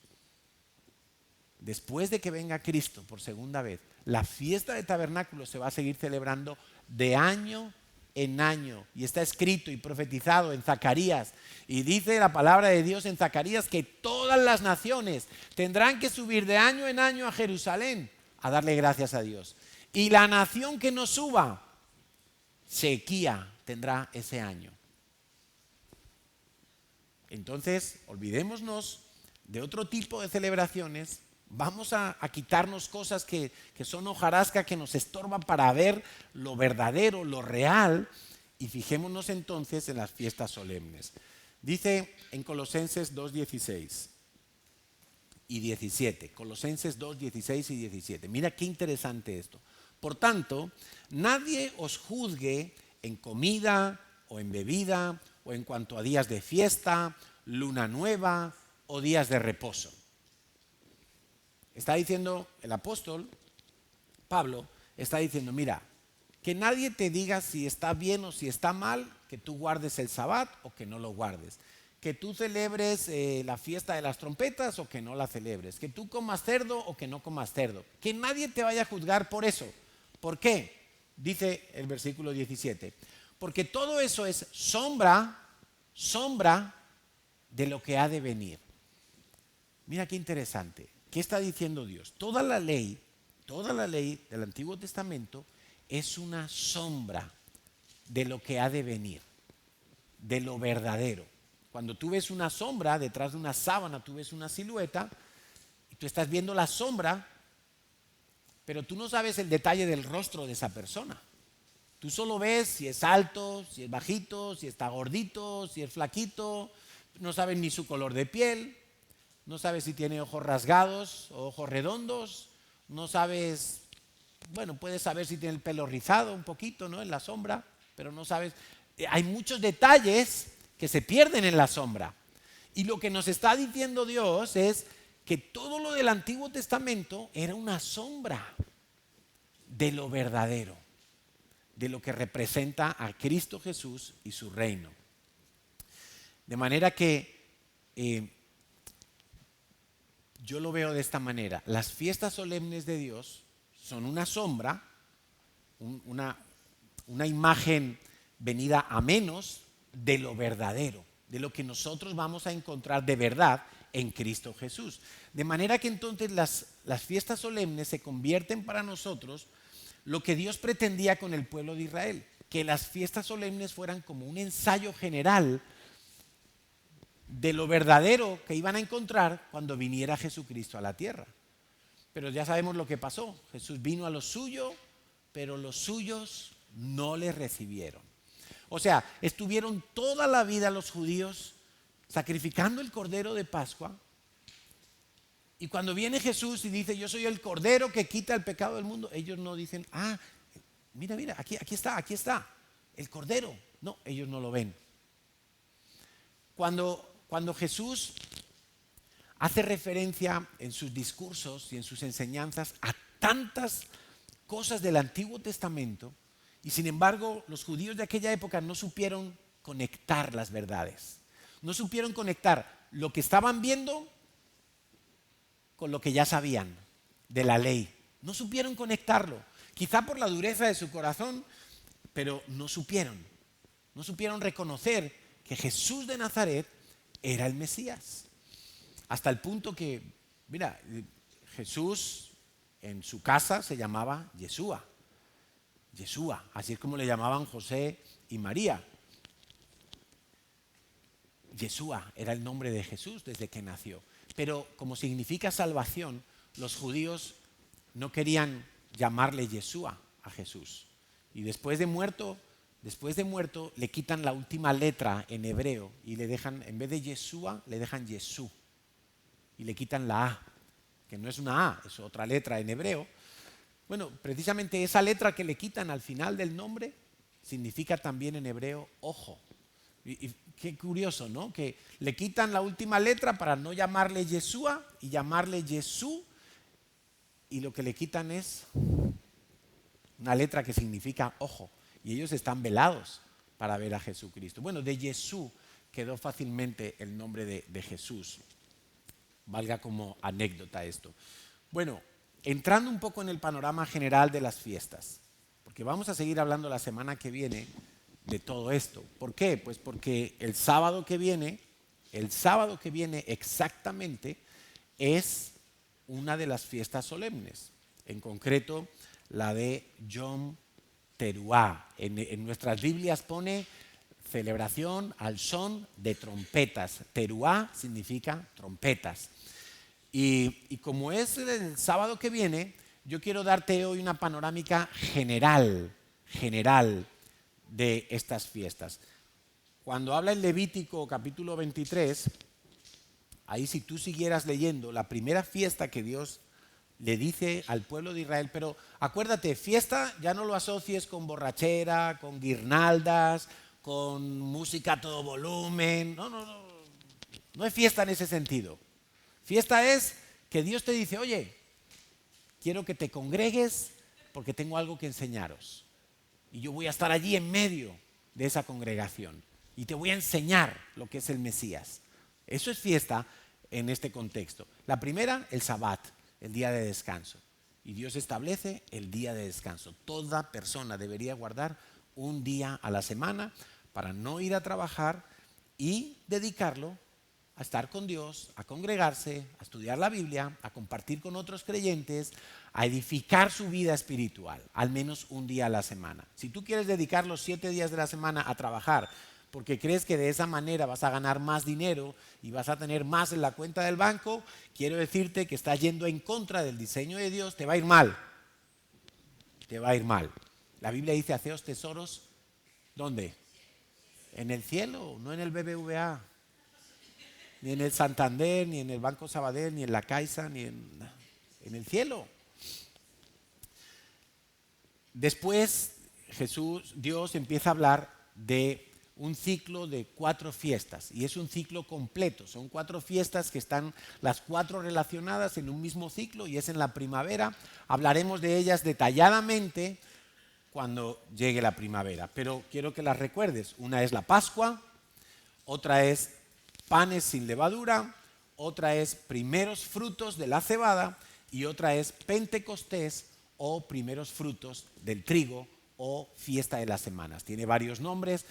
Después de que venga Cristo por segunda vez, la fiesta de tabernáculos se va a seguir celebrando de año en año. Y está escrito y profetizado en Zacarías. Y dice la palabra de Dios en Zacarías que todas las naciones tendrán que subir de año en año a Jerusalén a darle gracias a Dios. Y la nación que no suba, sequía tendrá ese año. Entonces, olvidémonos de otro tipo de celebraciones. Vamos a quitarnos cosas que son hojarasca, que nos estorban para ver lo verdadero, lo real, y fijémonos entonces en las fiestas solemnes. Dice en Colosenses 2:16 y 17, Colosenses 2:16 y 17. Mira qué interesante esto. Por tanto, nadie os juzgue en comida o en bebida o en cuanto a días de fiesta, luna nueva o días de reposo. Está diciendo el apóstol Pablo, está diciendo, mira, que nadie te diga si está bien o si está mal, que tú guardes el sabbat o que no lo guardes. Que tú celebres la fiesta de las trompetas o que no la celebres. Que tú comas cerdo o que no comas cerdo. Que nadie te vaya a juzgar por eso. ¿Por qué? Dice el versículo 17. Porque todo eso es sombra de lo que ha de venir. Mira qué interesante. ¿Qué está diciendo Dios? Toda la ley del Antiguo Testamento es una sombra de lo que ha de venir, de lo verdadero. Cuando tú ves una sombra, detrás de una sábana tú ves una silueta, y tú estás viendo la sombra, pero tú no sabes el detalle del rostro de esa persona. Tú solo ves si es alto, si es bajito, si está gordito, si es flaquito, no sabes ni su color de piel, no sabes si tiene ojos rasgados o ojos redondos, no sabes, bueno, puedes saber si tiene el pelo rizado un poquito, ¿no? En la sombra, pero no sabes. Hay muchos detalles que se pierden en la sombra. Y lo que nos está diciendo Dios es que todo lo del Antiguo Testamento era una sombra de lo verdadero, de lo que representa a Cristo Jesús y su reino. De manera que yo lo veo de esta manera. Las fiestas solemnes de Dios son una sombra, una imagen venida a menos de lo verdadero, de lo que nosotros vamos a encontrar de verdad en Cristo Jesús. De manera que entonces las fiestas solemnes se convierten para nosotros lo que Dios pretendía con el pueblo de Israel, que las fiestas solemnes fueran como un ensayo general de lo verdadero que iban a encontrar cuando viniera Jesucristo a la tierra. Pero ya sabemos lo que pasó. Jesús vino a lo suyo, pero los suyos no le recibieron. O sea, estuvieron toda la vida los judíos sacrificando el cordero de Pascua. Y cuando viene Jesús y dice, yo soy el cordero que quita el pecado del mundo, ellos no dicen, mira, aquí está, el cordero. No, ellos no lo ven. Cuando Jesús hace referencia en sus discursos y en sus enseñanzas a tantas cosas del Antiguo Testamento, y sin embargo los judíos de aquella época no supieron conectar las verdades, no supieron conectar lo que estaban viendo con lo que ya sabían de la ley, no supieron conectarlo, quizá por la dureza de su corazón, pero no supieron reconocer que Jesús de Nazaret era el Mesías. Hasta el punto que, mira, Jesús en su casa se llamaba Yeshua. Yeshua, así es como le llamaban José y María. Yeshua era el nombre de Jesús desde que nació. Pero como significa salvación, los judíos no querían llamarle Yeshua a Jesús. Y después de muerto, le quitan la última letra en hebreo y le dejan, en vez de Yeshua, le dejan Yesú. Y le quitan la A, que no es una A, es otra letra en hebreo. Bueno, precisamente esa letra que le quitan al final del nombre significa también en hebreo ojo. Y qué curioso, ¿no? Que le quitan la última letra para no llamarle Yeshua y llamarle Yesú, y lo que le quitan es una letra que significa ojo. Y ellos están velados para ver a Jesucristo. Bueno, de Yesú quedó fácilmente el nombre de Jesús. Valga como anécdota esto. Bueno, entrando un poco en el panorama general de las fiestas, porque vamos a seguir hablando la semana que viene de todo esto. ¿Por qué? Pues porque el sábado que viene exactamente es una de las fiestas solemnes, en concreto la de Yom Teruá. En nuestras Biblias pone celebración al son de trompetas. Teruá significa trompetas. Y como es el sábado que viene, yo quiero darte hoy una panorámica general de estas fiestas. Cuando habla el Levítico capítulo 23, ahí si tú siguieras leyendo, la primera fiesta que Dios le dice al pueblo de Israel, pero acuérdate, fiesta ya no lo asocies con borrachera, con guirnaldas, con música a todo volumen. No es fiesta en ese sentido. Fiesta es que Dios te dice, oye, quiero que te congregues porque tengo algo que enseñaros. Y yo voy a estar allí en medio de esa congregación y te voy a enseñar lo que es el Mesías. Eso es fiesta en este contexto. La primera, el Sabbat, el día de descanso. Y Dios establece el día de descanso. Toda persona debería guardar un día a la semana para no ir a trabajar y dedicarlo a estar con Dios, a congregarse, a estudiar la Biblia, a compartir con otros creyentes, a edificar su vida espiritual, al menos un día a la semana. Si tú quieres dedicar los 7 días de la semana a trabajar porque crees que de esa manera vas a ganar más dinero y vas a tener más en la cuenta del banco, quiero decirte que estás yendo en contra del diseño de Dios, te va a ir mal. Te va a ir mal. La Biblia dice, haceos tesoros, ¿dónde? En el cielo, no en el BBVA, ni en el Santander, ni en el Banco Sabadell, ni en la Caixa, ni en el cielo. Después Dios empieza a hablar de un ciclo de 4 fiestas, y es un ciclo completo. Son 4 fiestas que están las 4 relacionadas en un mismo ciclo, y es en la primavera. Hablaremos de ellas detalladamente cuando llegue la primavera, pero quiero que las recuerdes. Una es la Pascua, otra es panes sin levadura, otra es primeros frutos de la cebada y otra es Pentecostés o primeros frutos del trigo o fiesta de las semanas. Tiene varios nombres.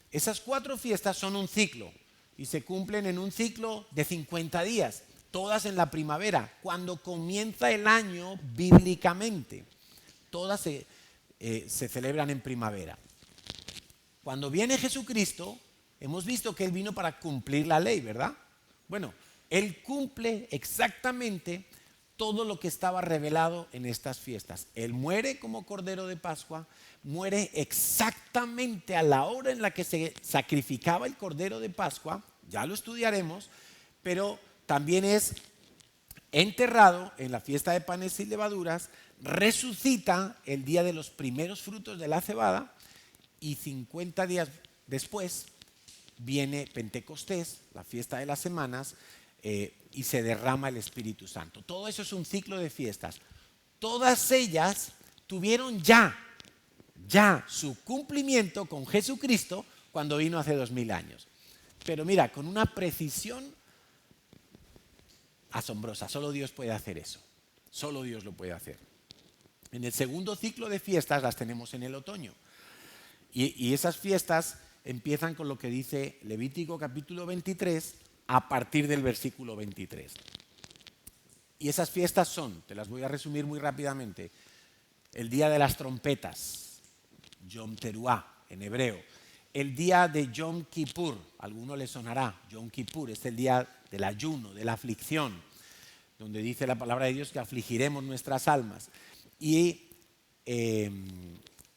Esas 4 fiestas son un ciclo y se cumplen en un ciclo de 50 días, todas en la primavera, cuando comienza el año bíblicamente. Todas se celebran en primavera. Cuando viene Jesucristo, hemos visto que Él vino para cumplir la ley, ¿verdad? Bueno, Él cumple exactamente todo lo que estaba revelado en estas fiestas. Él muere como Cordero de Pascua, muere exactamente a la hora en la que se sacrificaba el Cordero de Pascua, ya lo estudiaremos, pero también es enterrado en la fiesta de panes sin levaduras, resucita el día de los primeros frutos de la cebada y 50 días después viene Pentecostés, la fiesta de las semanas, y se derrama el Espíritu Santo. Todo eso es un ciclo de fiestas. Todas ellas tuvieron ya su cumplimiento con Jesucristo cuando vino hace 2000 años. Pero mira, con una precisión asombrosa. Solo Dios puede hacer eso. Solo Dios lo puede hacer. En el segundo ciclo de fiestas las tenemos en el otoño. Y esas fiestas empiezan con lo que dice Levítico capítulo 23 a partir del versículo 23. Y esas fiestas son, te las voy a resumir muy rápidamente, el día de las trompetas, Yom Teruah en hebreo, el día de Yom Kippur, a alguno le sonará, Yom Kippur es el día del ayuno, de la aflicción, donde dice la palabra de Dios que afligiremos nuestras almas. Y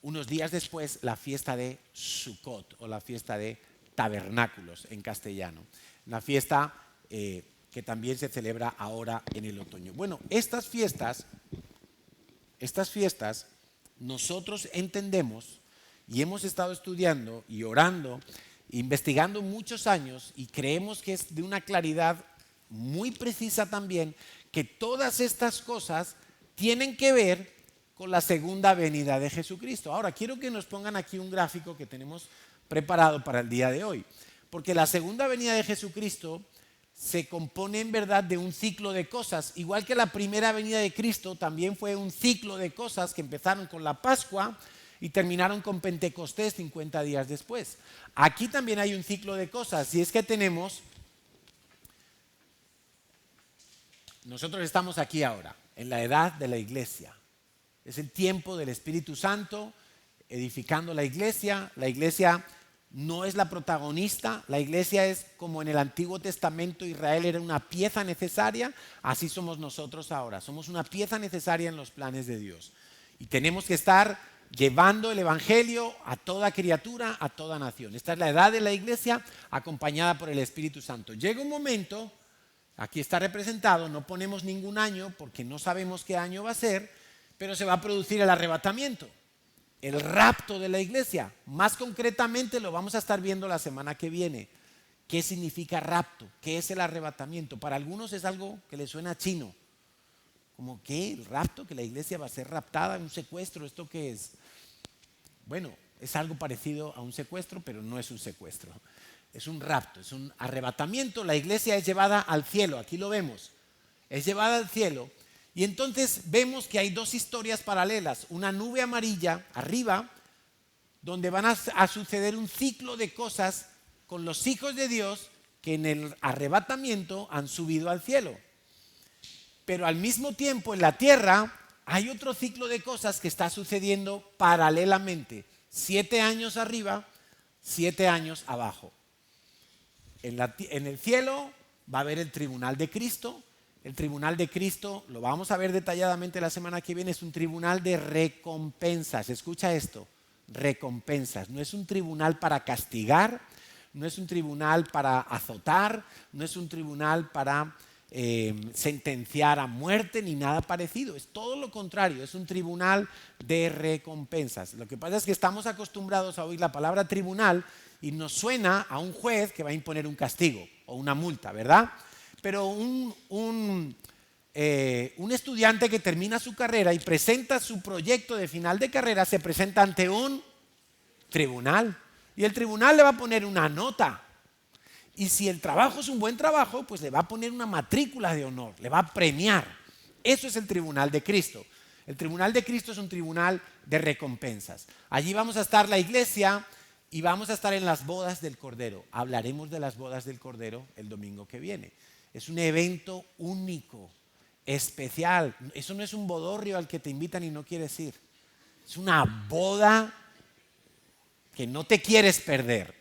unos días después la fiesta de Sukkot o la fiesta de tabernáculos en castellano, una fiesta que también se celebra ahora en el otoño. Bueno, estas fiestas nosotros entendemos y hemos estado estudiando y orando, investigando muchos años y creemos que es de una claridad muy precisa también que todas estas cosas tienen que ver con la segunda venida de Jesucristo. Ahora, quiero que nos pongan aquí un gráfico que tenemos preparado para el día de hoy, porque la segunda venida de Jesucristo se compone en verdad de un ciclo de cosas, igual que la primera venida de Cristo también fue un ciclo de cosas que empezaron con la Pascua y terminaron con Pentecostés 50 días después. Aquí también hay un ciclo de cosas y es que nosotros estamos aquí ahora, en la edad de la iglesia. Es el tiempo del Espíritu Santo edificando la iglesia. La iglesia no es la protagonista, la iglesia es como en el Antiguo Testamento Israel era una pieza necesaria, así somos nosotros ahora, somos una pieza necesaria en los planes de Dios. Y tenemos que estar llevando el Evangelio a toda criatura, a toda nación. Esta es la edad de la iglesia acompañada por el Espíritu Santo. Llega un momento, aquí está representado, no ponemos ningún año porque no sabemos qué año va a ser, pero se va a producir el arrebatamiento, el rapto de la iglesia. Más concretamente lo vamos a estar viendo la semana que viene. ¿Qué significa rapto? ¿Qué es el arrebatamiento? Para algunos es algo que les suena chino. ¿Cómo qué? ¿El rapto? ¿Que la iglesia va a ser raptada? ¿Un secuestro? ¿Esto qué es? Bueno, es algo parecido a un secuestro, pero no es un secuestro. Es un rapto, es un arrebatamiento. La iglesia es llevada al cielo, aquí lo vemos. Es llevada al cielo. Y entonces vemos que hay dos historias paralelas, una nube amarilla arriba, donde van a suceder un ciclo de cosas con los hijos de Dios que en el arrebatamiento han subido al cielo. Pero al mismo tiempo en la tierra hay otro ciclo de cosas que está sucediendo paralelamente, 7 años arriba, 7 años abajo. En el cielo va a haber el tribunal de Cristo. El tribunal de Cristo, lo vamos a ver detalladamente la semana que viene, es un tribunal de recompensas. Escucha esto, recompensas. No es un tribunal para castigar, no es un tribunal para azotar, no es un tribunal para sentenciar a muerte ni nada parecido. Es todo lo contrario, es un tribunal de recompensas. Lo que pasa es que estamos acostumbrados a oír la palabra tribunal y nos suena a un juez que va a imponer un castigo o una multa, ¿verdad? Pero un estudiante que termina su carrera y presenta su proyecto de final de carrera se presenta ante un tribunal. Y el tribunal le va a poner una nota. Y si el trabajo es un buen trabajo, pues le va a poner una matrícula de honor, le va a premiar. Eso es el tribunal de Cristo. El tribunal de Cristo es un tribunal de recompensas. Allí vamos a estar la iglesia y vamos a estar en las bodas del Cordero. Hablaremos de las bodas del Cordero el domingo que viene. Es un evento único, especial. Eso no es un bodorrio al que te invitan y no quieres ir. Es una boda que no te quieres perder.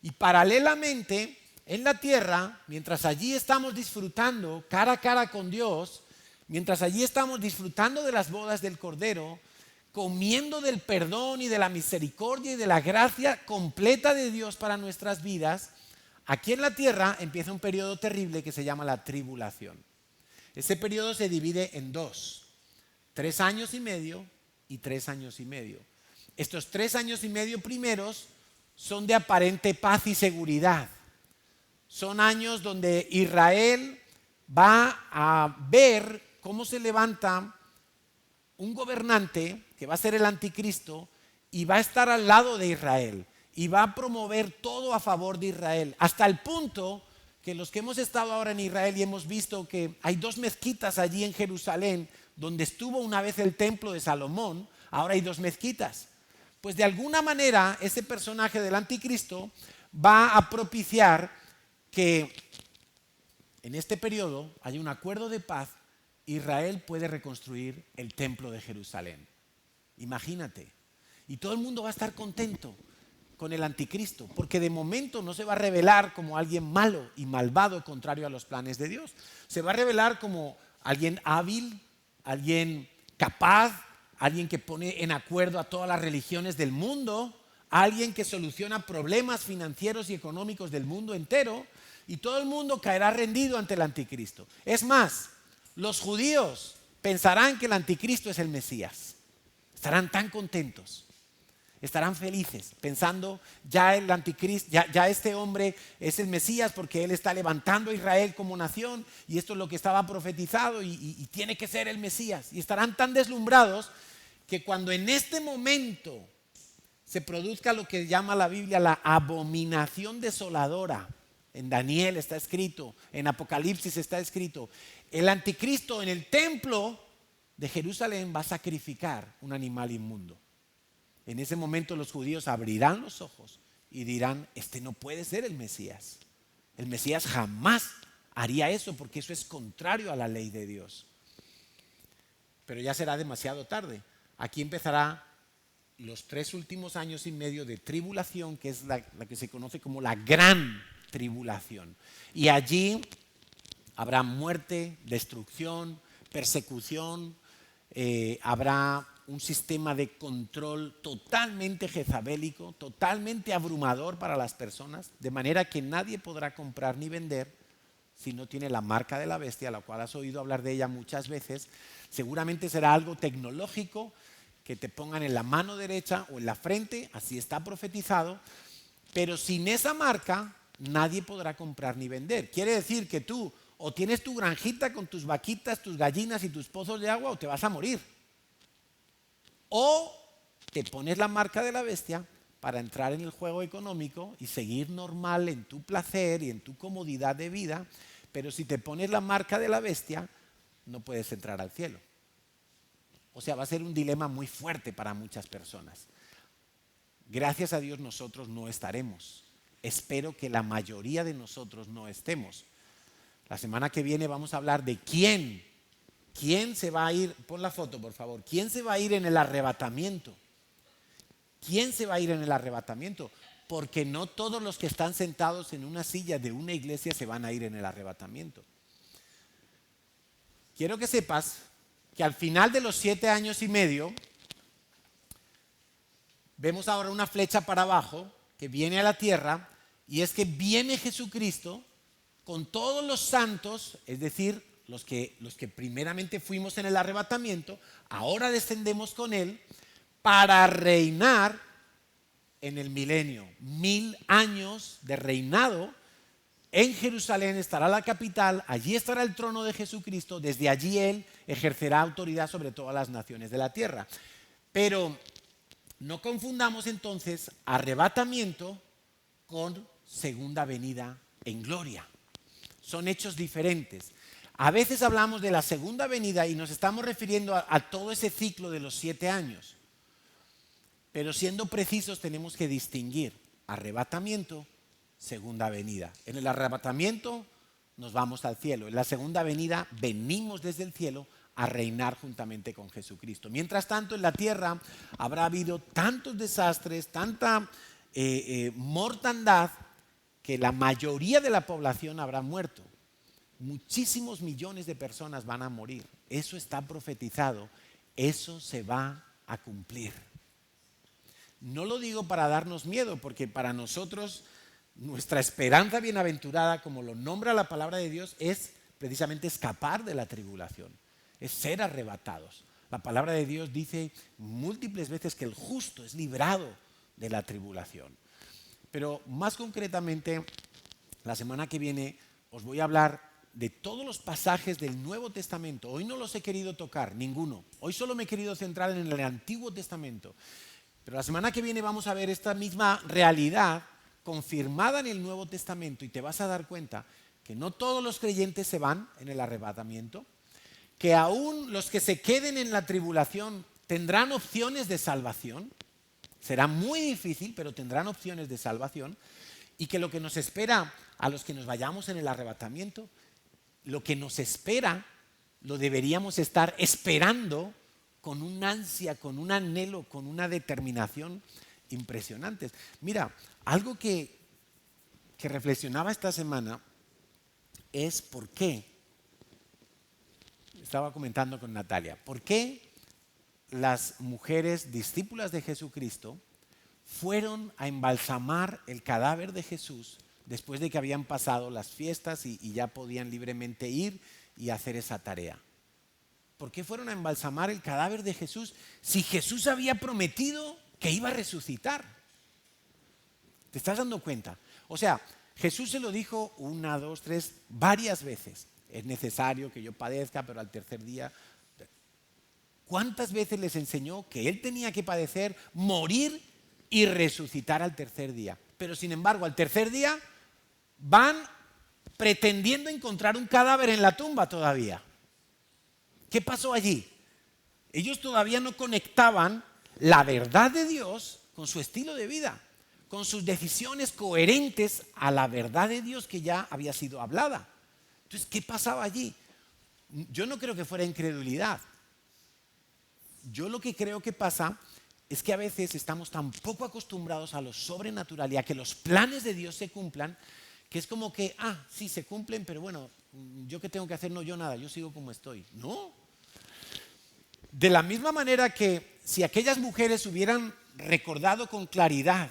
Y paralelamente, en la tierra, mientras allí estamos disfrutando cara a cara con Dios, mientras allí estamos disfrutando de las bodas del Cordero, comiendo del perdón y de la misericordia y de la gracia completa de Dios para nuestras vidas, aquí en la tierra empieza un periodo terrible que se llama la tribulación. Ese periodo se divide en dos, 3 años y medio y 3 años y medio. Estos 3 años y medio primeros son de aparente paz y seguridad. Son años donde Israel va a ver cómo se levanta un gobernante que va a ser el anticristo y va a estar al lado de Israel y va a promover todo a favor de Israel, hasta el punto que los que hemos estado ahora en Israel y hemos visto que hay 2 mezquitas allí en Jerusalén, donde estuvo una vez el templo de Salomón, ahora hay 2 mezquitas. Pues de alguna manera ese personaje del anticristo va a propiciar que en este periodo haya un acuerdo de paz. Israel puede reconstruir el templo de Jerusalén. Imagínate. Y todo el mundo va a estar contento con el anticristo, porque de momento no se va a revelar como alguien malo y malvado contrario a los planes de Dios. Se va a revelar como alguien hábil, alguien capaz, alguien que pone en acuerdo a todas las religiones del mundo, alguien que soluciona problemas financieros y económicos del mundo entero, y todo el mundo caerá rendido ante el anticristo. Es más, los judíos pensarán que el anticristo es el Mesías. Estarán tan contentos, estarán felices, pensando ya el anticristo, ya este hombre es el Mesías porque él está levantando a Israel como nación y esto es lo que estaba profetizado y tiene que ser el Mesías. Y estarán tan deslumbrados que cuando en este momento se produzca lo que llama la Biblia la abominación desoladora, en Daniel está escrito, en Apocalipsis está escrito, el anticristo en el templo de Jerusalén va a sacrificar un animal inmundo. En ese momento los judíos abrirán los ojos y dirán, este no puede ser el Mesías. El Mesías jamás haría eso porque eso es contrario a la ley de Dios. Pero ya será demasiado tarde. Aquí empezará los 3 últimos años y medio de tribulación, que es la que se conoce como la gran tribulación. Y allí habrá muerte, destrucción, persecución, habrá un sistema de control totalmente jezabélico, totalmente abrumador para las personas, de manera que nadie podrá comprar ni vender si no tiene la marca de la bestia, la cual has oído hablar de ella muchas veces. Seguramente será algo tecnológico que te pongan en la mano derecha o en la frente, así está profetizado, pero sin esa marca nadie podrá comprar ni vender. Quiere decir que tú o tienes tu granjita con tus vaquitas, tus gallinas y tus pozos de agua o te vas a morir. O te pones la marca de la bestia para entrar en el juego económico y seguir normal en tu placer y en tu comodidad de vida, pero si te pones la marca de la bestia, no puedes entrar al cielo. O sea, va a ser un dilema muy fuerte para muchas personas. Gracias a Dios nosotros no estaremos. Espero que la mayoría de nosotros no estemos. La semana que viene vamos a hablar de quién se va a ir, pon la foto por favor, quién se va a ir en el arrebatamiento. ¿Quién se va a ir en el arrebatamiento? Porque no todos los que están sentados en una silla de una iglesia se van a ir en el arrebatamiento. Quiero que sepas que al final de los 7 años y medio, vemos ahora una flecha para abajo que viene a la tierra, y es que viene Jesucristo con todos los santos, es decir, los que primeramente fuimos en el arrebatamiento, ahora descendemos con Él para reinar en el milenio. 1000 años de reinado. En Jerusalén estará la capital, allí estará el trono de Jesucristo, desde allí Él ejercerá autoridad sobre todas las naciones de la tierra. Pero no confundamos entonces arrebatamiento con segunda venida en gloria. Son hechos diferentes. A veces hablamos de la segunda venida y nos estamos refiriendo a todo ese ciclo de los 7 años. Pero siendo precisos tenemos que distinguir arrebatamiento, segunda venida. En el arrebatamiento nos vamos al cielo. En la segunda venida venimos desde el cielo a reinar juntamente con Jesucristo. Mientras tanto, en la tierra habrá habido tantos desastres, tanta mortandad, que la mayoría de la población habrá muerto. Muchísimos millones de personas van a morir. Eso está profetizado. Eso se va a cumplir. No lo digo para darnos miedo, porque para nosotros nuestra esperanza bienaventurada, como lo nombra la palabra de Dios, es precisamente escapar de la tribulación, es ser arrebatados. La palabra de Dios dice múltiples veces que el justo es librado de la tribulación. Pero más concretamente, la semana que viene os voy a hablar de todos los pasajes del Nuevo Testamento. Hoy no los he querido tocar, ninguno. Hoy solo me he querido centrar en el Antiguo Testamento. Pero la semana que viene vamos a ver esta misma realidad confirmada en el Nuevo Testamento y te vas a dar cuenta que no todos los creyentes se van en el arrebatamiento, que aún los que se queden en la tribulación tendrán opciones de salvación. Será muy difícil, pero tendrán opciones de salvación, y que lo que nos espera a los que nos vayamos en el arrebatamiento, lo que nos espera lo deberíamos estar esperando con un ansia, con un anhelo, con una determinación impresionantes. Mira, algo que reflexionaba esta semana es por qué, estaba comentando con Natalia, por qué las mujeres discípulas de Jesucristo fueron a embalsamar el cadáver de Jesús después de que habían pasado las fiestas y ya podían libremente ir y hacer esa tarea. ¿Por qué fueron a embalsamar el cadáver de Jesús si Jesús había prometido que iba a resucitar? ¿Te estás dando cuenta? O sea, Jesús se lo dijo 1, 2, 3, varias veces. Es necesario que yo padezca, pero al tercer día. ¿Cuántas veces les enseñó que Él tenía que padecer, morir y resucitar al tercer día? Pero sin embargo, al tercer día van pretendiendo encontrar un cadáver en la tumba todavía. ¿Qué pasó allí? Ellos todavía no conectaban la verdad de Dios con su estilo de vida, con sus decisiones coherentes a la verdad de Dios que ya había sido hablada. Entonces, ¿qué pasaba allí? Yo no creo que fuera incredulidad. Yo lo que creo que pasa es que a veces estamos tan poco acostumbrados a lo sobrenatural y a que los planes de Dios se cumplan, que es como que, sí se cumplen, pero bueno, ¿yo qué tengo que hacer? No, yo nada, yo sigo como estoy. No. De la misma manera que si aquellas mujeres hubieran recordado con claridad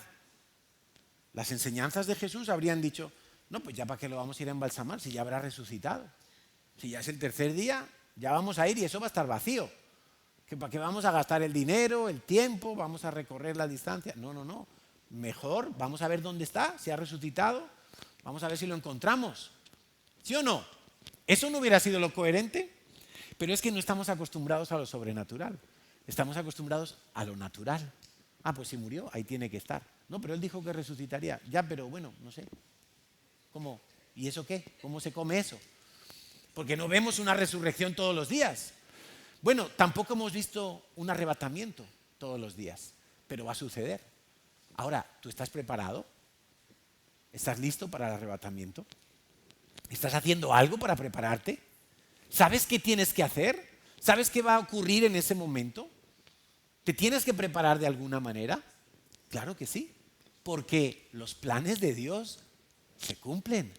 las enseñanzas de Jesús, habrían dicho, no, pues ya para qué lo vamos a ir a embalsamar si ya habrá resucitado. Si ya es el tercer día, ya vamos a ir y eso va a estar vacío. ¿Que para qué vamos a gastar el dinero, el tiempo, vamos a recorrer la distancia? No. Mejor vamos a ver dónde está, si ha resucitado, vamos a ver si lo encontramos. ¿Sí o no? ¿Eso no hubiera sido lo coherente? Pero es que no estamos acostumbrados a lo sobrenatural. Estamos acostumbrados a lo natural. Pues si murió, ahí tiene que estar. No, pero Él dijo que resucitaría. Ya, pero bueno, no sé. ¿Cómo? ¿Y eso qué? ¿Cómo se come eso? Porque no vemos una resurrección todos los días. Bueno, tampoco hemos visto un arrebatamiento todos los días, pero va a suceder. Ahora, ¿tú estás preparado? ¿Estás listo para el arrebatamiento? ¿Estás haciendo algo para prepararte? ¿Sabes qué tienes que hacer? ¿Sabes qué va a ocurrir en ese momento? ¿Te tienes que preparar de alguna manera? Claro que sí, porque los planes de Dios se cumplen,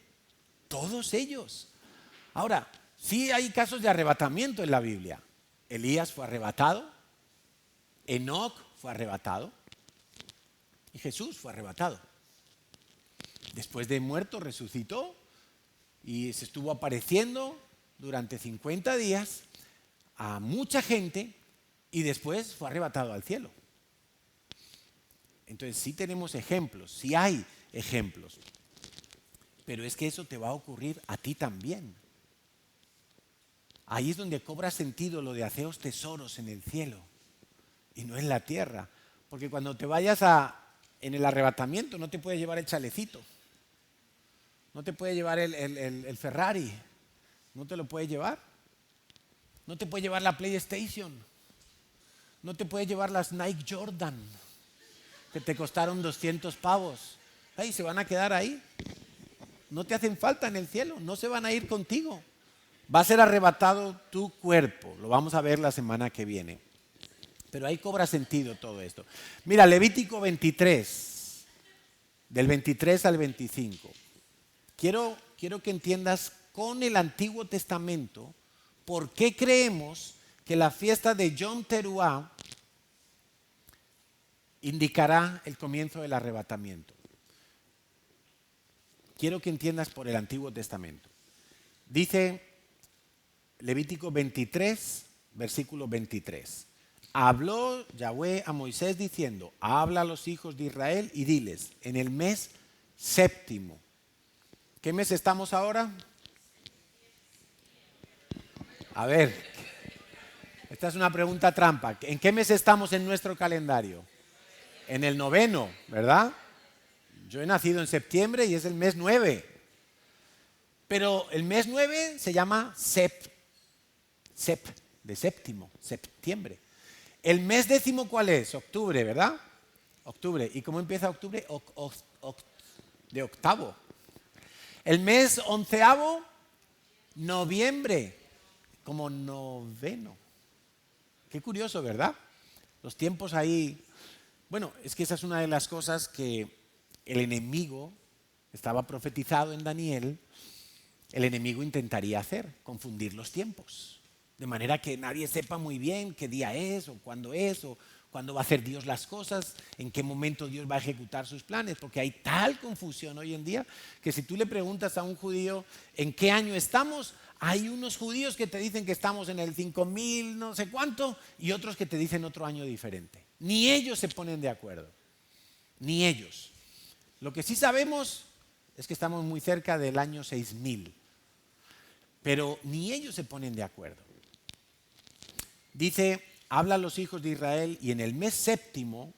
todos ellos. Ahora, sí hay casos de arrebatamiento en la Biblia. Elías fue arrebatado, Enoc fue arrebatado y Jesús fue arrebatado. Después de muerto resucitó y se estuvo apareciendo durante 50 días a mucha gente y después fue arrebatado al cielo. Entonces sí tenemos ejemplos, sí hay ejemplos, pero es que eso te va a ocurrir a ti también. Ahí es donde cobra sentido lo de haceos tesoros en el cielo y no en la tierra, porque cuando te vayas en el arrebatamiento no te puedes llevar el chalecito. No te puede llevar el Ferrari, no te lo puede llevar. No te puede llevar la PlayStation, no te puede llevar las Nike Jordan, que te costaron 200 pavos. Ay, se van a quedar ahí. No te hacen falta en el cielo, no se van a ir contigo. Va a ser arrebatado tu cuerpo, lo vamos a ver la semana que viene. Pero ahí cobra sentido todo esto. Mira, Levítico 23, del 23 al 25. Quiero que entiendas con el Antiguo Testamento por qué creemos que la fiesta de Yom Teruah indicará el comienzo del arrebatamiento. Quiero que entiendas por el Antiguo Testamento. Dice Levítico 23, versículo 23. Habló Yahweh a Moisés diciendo, habla a los hijos de Israel y diles, en el mes séptimo. ¿Qué mes estamos ahora? A ver, esta es una pregunta trampa. ¿En qué mes estamos en nuestro calendario? En el noveno, ¿verdad? Yo he nacido en septiembre y es el mes 9. Pero el mes 9 se llama de séptimo, septiembre. El mes décimo, ¿cuál es? Octubre, ¿verdad? Octubre. ¿Y cómo empieza octubre? De octavo. El mes onceavo, noviembre, como noveno. Qué curioso, ¿verdad? Los tiempos ahí. Bueno, es que esa es una de las cosas que el enemigo, estaba profetizado en Daniel, el enemigo intentaría hacer, confundir los tiempos. De manera que nadie sepa muy bien qué día es, o cuándo va a hacer Dios las cosas, en qué momento Dios va a ejecutar sus planes, porque hay tal confusión hoy en día que si tú le preguntas a un judío en qué año estamos, hay unos judíos que te dicen que estamos en el 5000 no sé cuánto y otros que te dicen otro año diferente. Ni ellos se ponen de acuerdo, ni ellos. Lo que sí sabemos es que estamos muy cerca del año 6000, pero ni ellos se ponen de acuerdo. Dice, habla a los hijos de Israel y en el mes séptimo,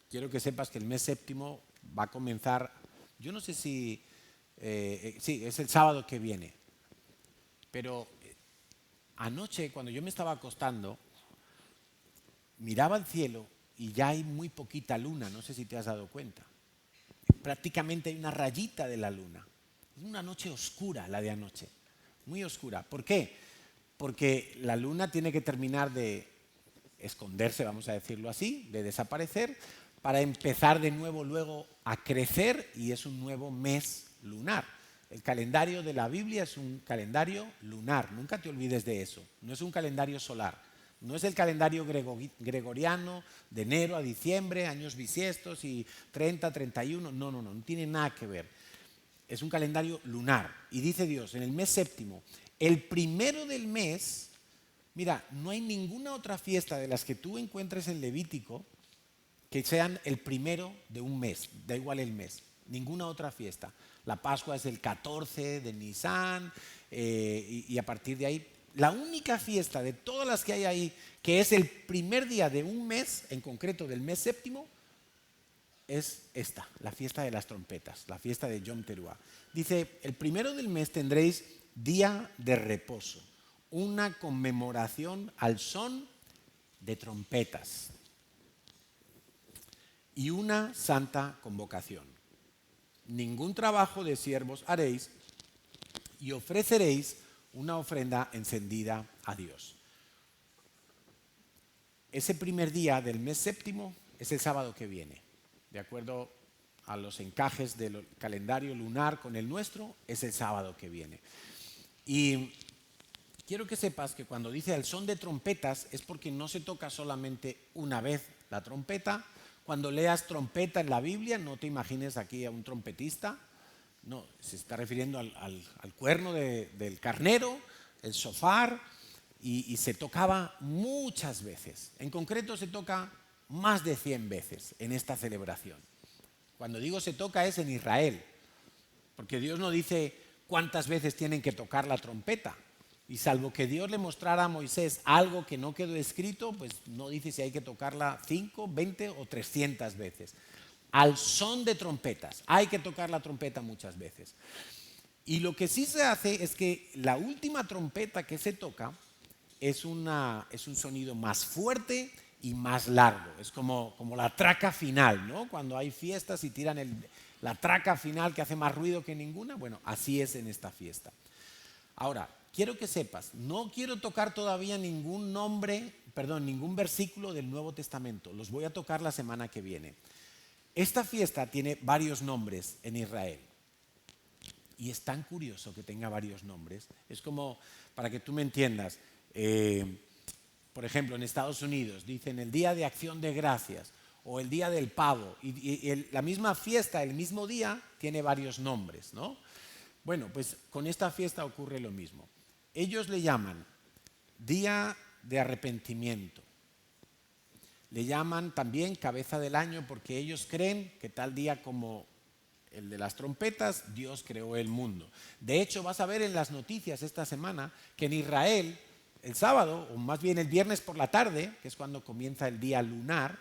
quiero que sepas que el mes séptimo va a comenzar, yo no sé si, sí, es el sábado que viene, pero anoche cuando yo me estaba acostando, miraba al cielo y ya hay muy poquita luna, no sé si te has dado cuenta. Prácticamente hay una rayita de la luna. Es una noche oscura la de anoche, muy oscura. ¿Por qué? Porque la luna tiene que terminar de esconderse, vamos a decirlo así, de desaparecer, para empezar de nuevo luego a crecer y es un nuevo mes lunar. El calendario de la Biblia es un calendario lunar, nunca te olvides de eso, no es un calendario solar, no es el calendario gregoriano de enero a diciembre, años bisiestos y 30, 31, no tiene nada que ver. Es un calendario lunar y dice Dios, en el mes séptimo, el primero del mes, mira, no hay ninguna otra fiesta de las que tú encuentres en Levítico que sean el primero de un mes, da igual el mes, ninguna otra fiesta. La Pascua es el 14 de Nisan y a partir de ahí, la única fiesta de todas las que hay ahí que es el primer día de un mes, en concreto del mes séptimo, es esta, la fiesta de las trompetas, la fiesta de Yom Teruah. Dice, el primero del mes tendréis día de reposo, una conmemoración al son de trompetas y una santa convocación. Ningún trabajo de siervos haréis y ofreceréis una ofrenda encendida a Dios. Ese primer día del mes séptimo es el sábado que viene. De acuerdo a los encajes del calendario lunar con el nuestro, es el sábado que viene. Y quiero que sepas que cuando dice al son de trompetas es porque no se toca solamente una vez la trompeta. Cuando leas trompeta en la Biblia, no te imagines aquí a un trompetista. No, se está refiriendo al cuerno del carnero, el shofar, y se tocaba muchas veces. En concreto se toca más de 100 veces en esta celebración. Cuando digo se toca es en Israel, porque Dios no dice cuántas veces tienen que tocar la trompeta. Y salvo que Dios le mostrara a Moisés algo que no quedó escrito, pues no dice si hay que tocarla 5, 20 o 300 veces. Al son de trompetas, hay que tocar la trompeta muchas veces. Y lo que sí se hace es que la última trompeta que se toca es un sonido más fuerte y más largo. Es como la traca final, ¿no? Cuando hay fiestas y tiran la traca final que hace más ruido que ninguna. Bueno, así es en esta fiesta. Ahora, quiero que sepas, no quiero tocar todavía ningún versículo del Nuevo Testamento. Los voy a tocar la semana que viene. Esta fiesta tiene varios nombres en Israel. Y es tan curioso que tenga varios nombres. Es como, para que tú me entiendas, por ejemplo, en Estados Unidos dicen el Día de Acción de Gracias o el Día del Pavo. Y la misma fiesta, el mismo día, tiene varios nombres, ¿no? Bueno, pues con esta fiesta ocurre lo mismo. Ellos le llaman Día de Arrepentimiento. Le llaman también Cabeza del Año porque ellos creen que tal día como el de las trompetas, Dios creó el mundo. De hecho, vas a ver en las noticias esta semana que en Israel, el sábado, o más bien el viernes por la tarde, que es cuando comienza el día lunar,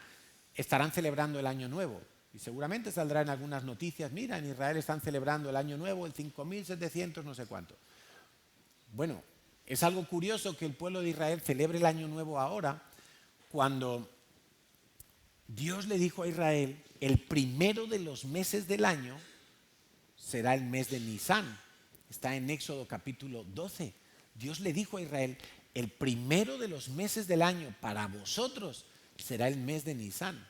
estarán celebrando el Año Nuevo. Y seguramente saldrá en algunas noticias, mira, en Israel están celebrando el Año Nuevo, el 5700 no sé cuánto. Bueno, es algo curioso que el pueblo de Israel celebre el Año Nuevo ahora, cuando Dios le dijo a Israel, el primero de los meses del año será el mes de Nisán. Está en Éxodo capítulo 12. Dios le dijo a Israel, el primero de los meses del año para vosotros será el mes de Nisán.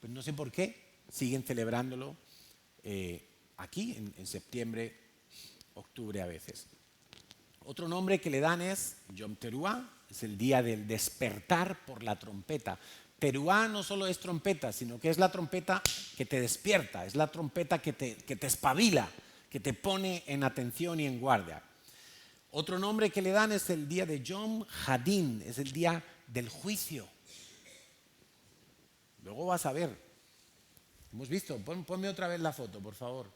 Pues no sé por qué siguen celebrándolo aquí en septiembre, octubre a veces. Otro nombre que le dan es Yom Teruah, es el día del despertar por la trompeta. Teruah no solo es trompeta, sino que es la trompeta que te despierta, es la trompeta que te espabila, que te pone en atención y en guardia. Otro nombre que le dan es el día de Yom Hadin, es el día del juicio. Luego vas a ver. Hemos visto, ponme otra vez la foto, por favor.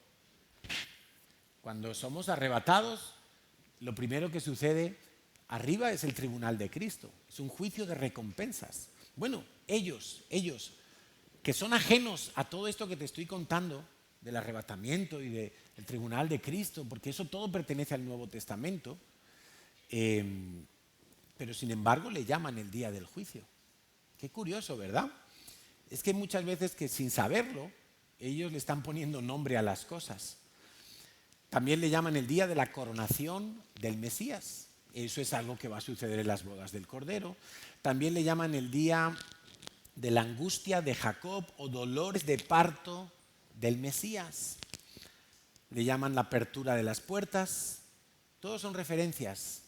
Cuando somos arrebatados, lo primero que sucede arriba es el tribunal de Cristo. Es un juicio de recompensas. Bueno, ellos, que son ajenos a todo esto que te estoy contando, del arrebatamiento y del tribunal de Cristo, porque eso todo pertenece al Nuevo Testamento, pero sin embargo le llaman el día del juicio. Qué curioso, ¿verdad? Es que muchas veces que sin saberlo, ellos le están poniendo nombre a las cosas. También le llaman el día de la coronación del Mesías. Eso es algo que va a suceder en las bodas del Cordero. También le llaman el día de la angustia de Jacob o dolores de parto del Mesías. Le llaman la apertura de las puertas. Todos son referencias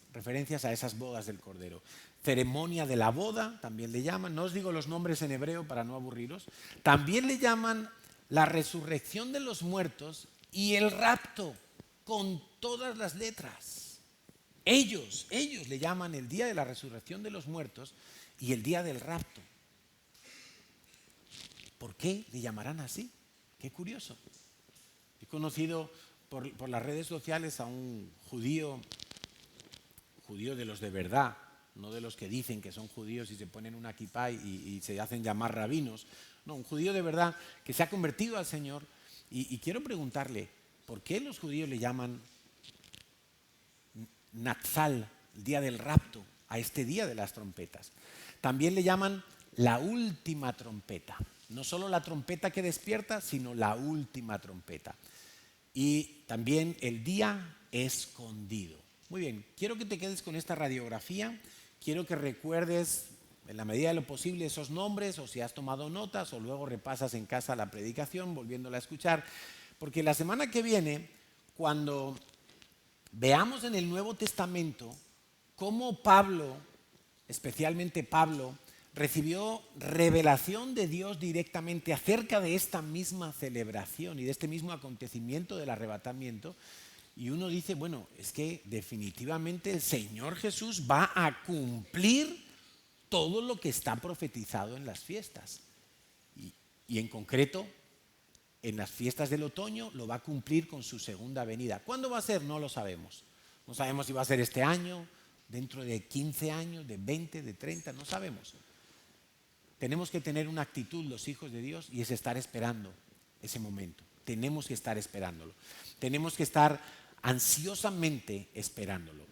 a esas bodas del Cordero. Ceremonia de la boda, también le llaman. No os digo los nombres en hebreo para no aburriros. También le llaman la resurrección de los muertos y el rapto, con todas las letras. Ellos le llaman el día de la resurrección de los muertos y el día del rapto. ¿Por qué le llamarán así? Qué curioso. He conocido por las redes sociales a un judío de los de verdad, no de los que dicen que son judíos y se ponen una kipá y se hacen llamar rabinos. No, un judío de verdad que se ha convertido al Señor. Y quiero preguntarle, ¿por qué los judíos le llaman Natsal, el día del rapto, a este día de las trompetas? También le llaman la última trompeta. No solo la trompeta que despierta, sino la última trompeta. Y también el día escondido. Muy bien, quiero que te quedes con esta radiografía. Quiero que recuerdes en la medida de lo posible esos nombres, o si has tomado notas, o luego repasas en casa la predicación volviéndola a escuchar. Porque la semana que viene, cuando veamos en el Nuevo Testamento cómo Pablo, especialmente Pablo, recibió revelación de Dios directamente acerca de esta misma celebración y de este mismo acontecimiento del arrebatamiento, y uno dice, bueno, es que definitivamente el Señor Jesús va a cumplir todo lo que está profetizado en las fiestas. Y en concreto, en las fiestas del otoño lo va a cumplir con su segunda venida. ¿Cuándo va a ser? No lo sabemos. No sabemos si va a ser este año, dentro de 15 años, de 20, de 30, no sabemos. Tenemos que tener una actitud los hijos de Dios y es estar esperando ese momento. Tenemos que estar esperándolo. Tenemos que estar ansiosamente esperándolo.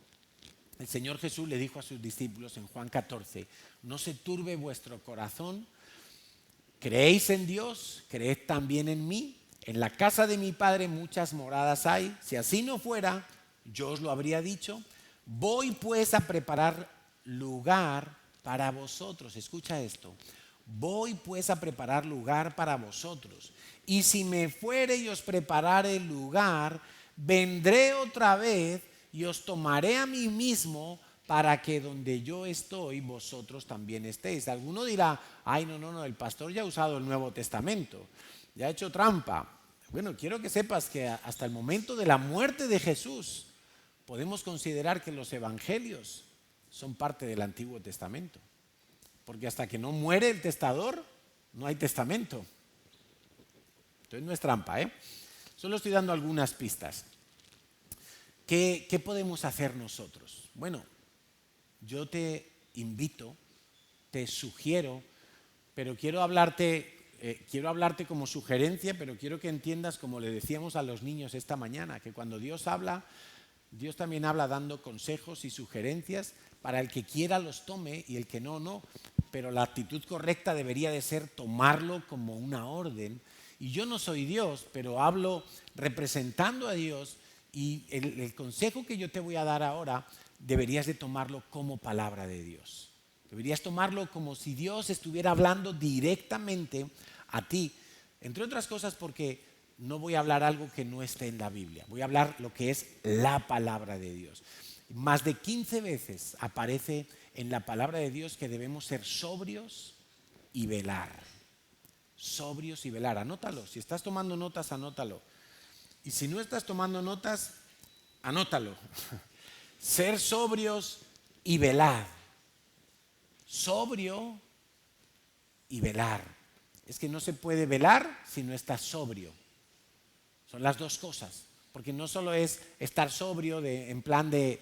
El Señor Jesús le dijo a sus discípulos en Juan 14, no se turbe vuestro corazón, creéis en Dios, creed también en mí. En la casa de mi Padre muchas moradas hay. Si así no fuera, yo os lo habría dicho. Voy pues a preparar lugar para vosotros. Escucha esto. Voy pues a preparar lugar para vosotros. Y si me fuere y os preparare el lugar, vendré otra vez y os tomaré a mí mismo para que donde yo estoy, vosotros también estéis. Alguno dirá, ay, no, el pastor ya ha usado el Nuevo Testamento, ya ha hecho trampa. Bueno, quiero que sepas que hasta el momento de la muerte de Jesús, podemos considerar que los evangelios son parte del Antiguo Testamento. Porque hasta que no muere el testador, no hay testamento. Entonces no es trampa, ¿eh? Solo estoy dando algunas pistas. ¿Qué podemos hacer nosotros? Bueno, yo te invito, te sugiero, pero quiero hablarte como sugerencia, pero quiero que entiendas, como le decíamos a los niños esta mañana, que cuando Dios habla, Dios también habla dando consejos y sugerencias para el que quiera los tome y el que no, no. Pero la actitud correcta debería de ser tomarlo como una orden. Y yo no soy Dios, pero hablo representando a Dios y el consejo que yo te voy a dar ahora deberías de tomarlo como palabra de Dios. Deberías tomarlo como si Dios estuviera hablando directamente a ti. Entre otras cosas porque no voy a hablar algo que no esté en la Biblia. Voy a hablar lo que es la palabra de Dios. Más de 15 veces aparece en la palabra de Dios que debemos ser sobrios y velar. Sobrios y velar. Anótalo. Si estás tomando notas, anótalo. Y si no estás tomando notas, anótalo. Ser sobrios y velar. Sobrio y velar. Es que no se puede velar si no estás sobrio. Son las dos cosas. Porque no solo es estar sobrio en plan de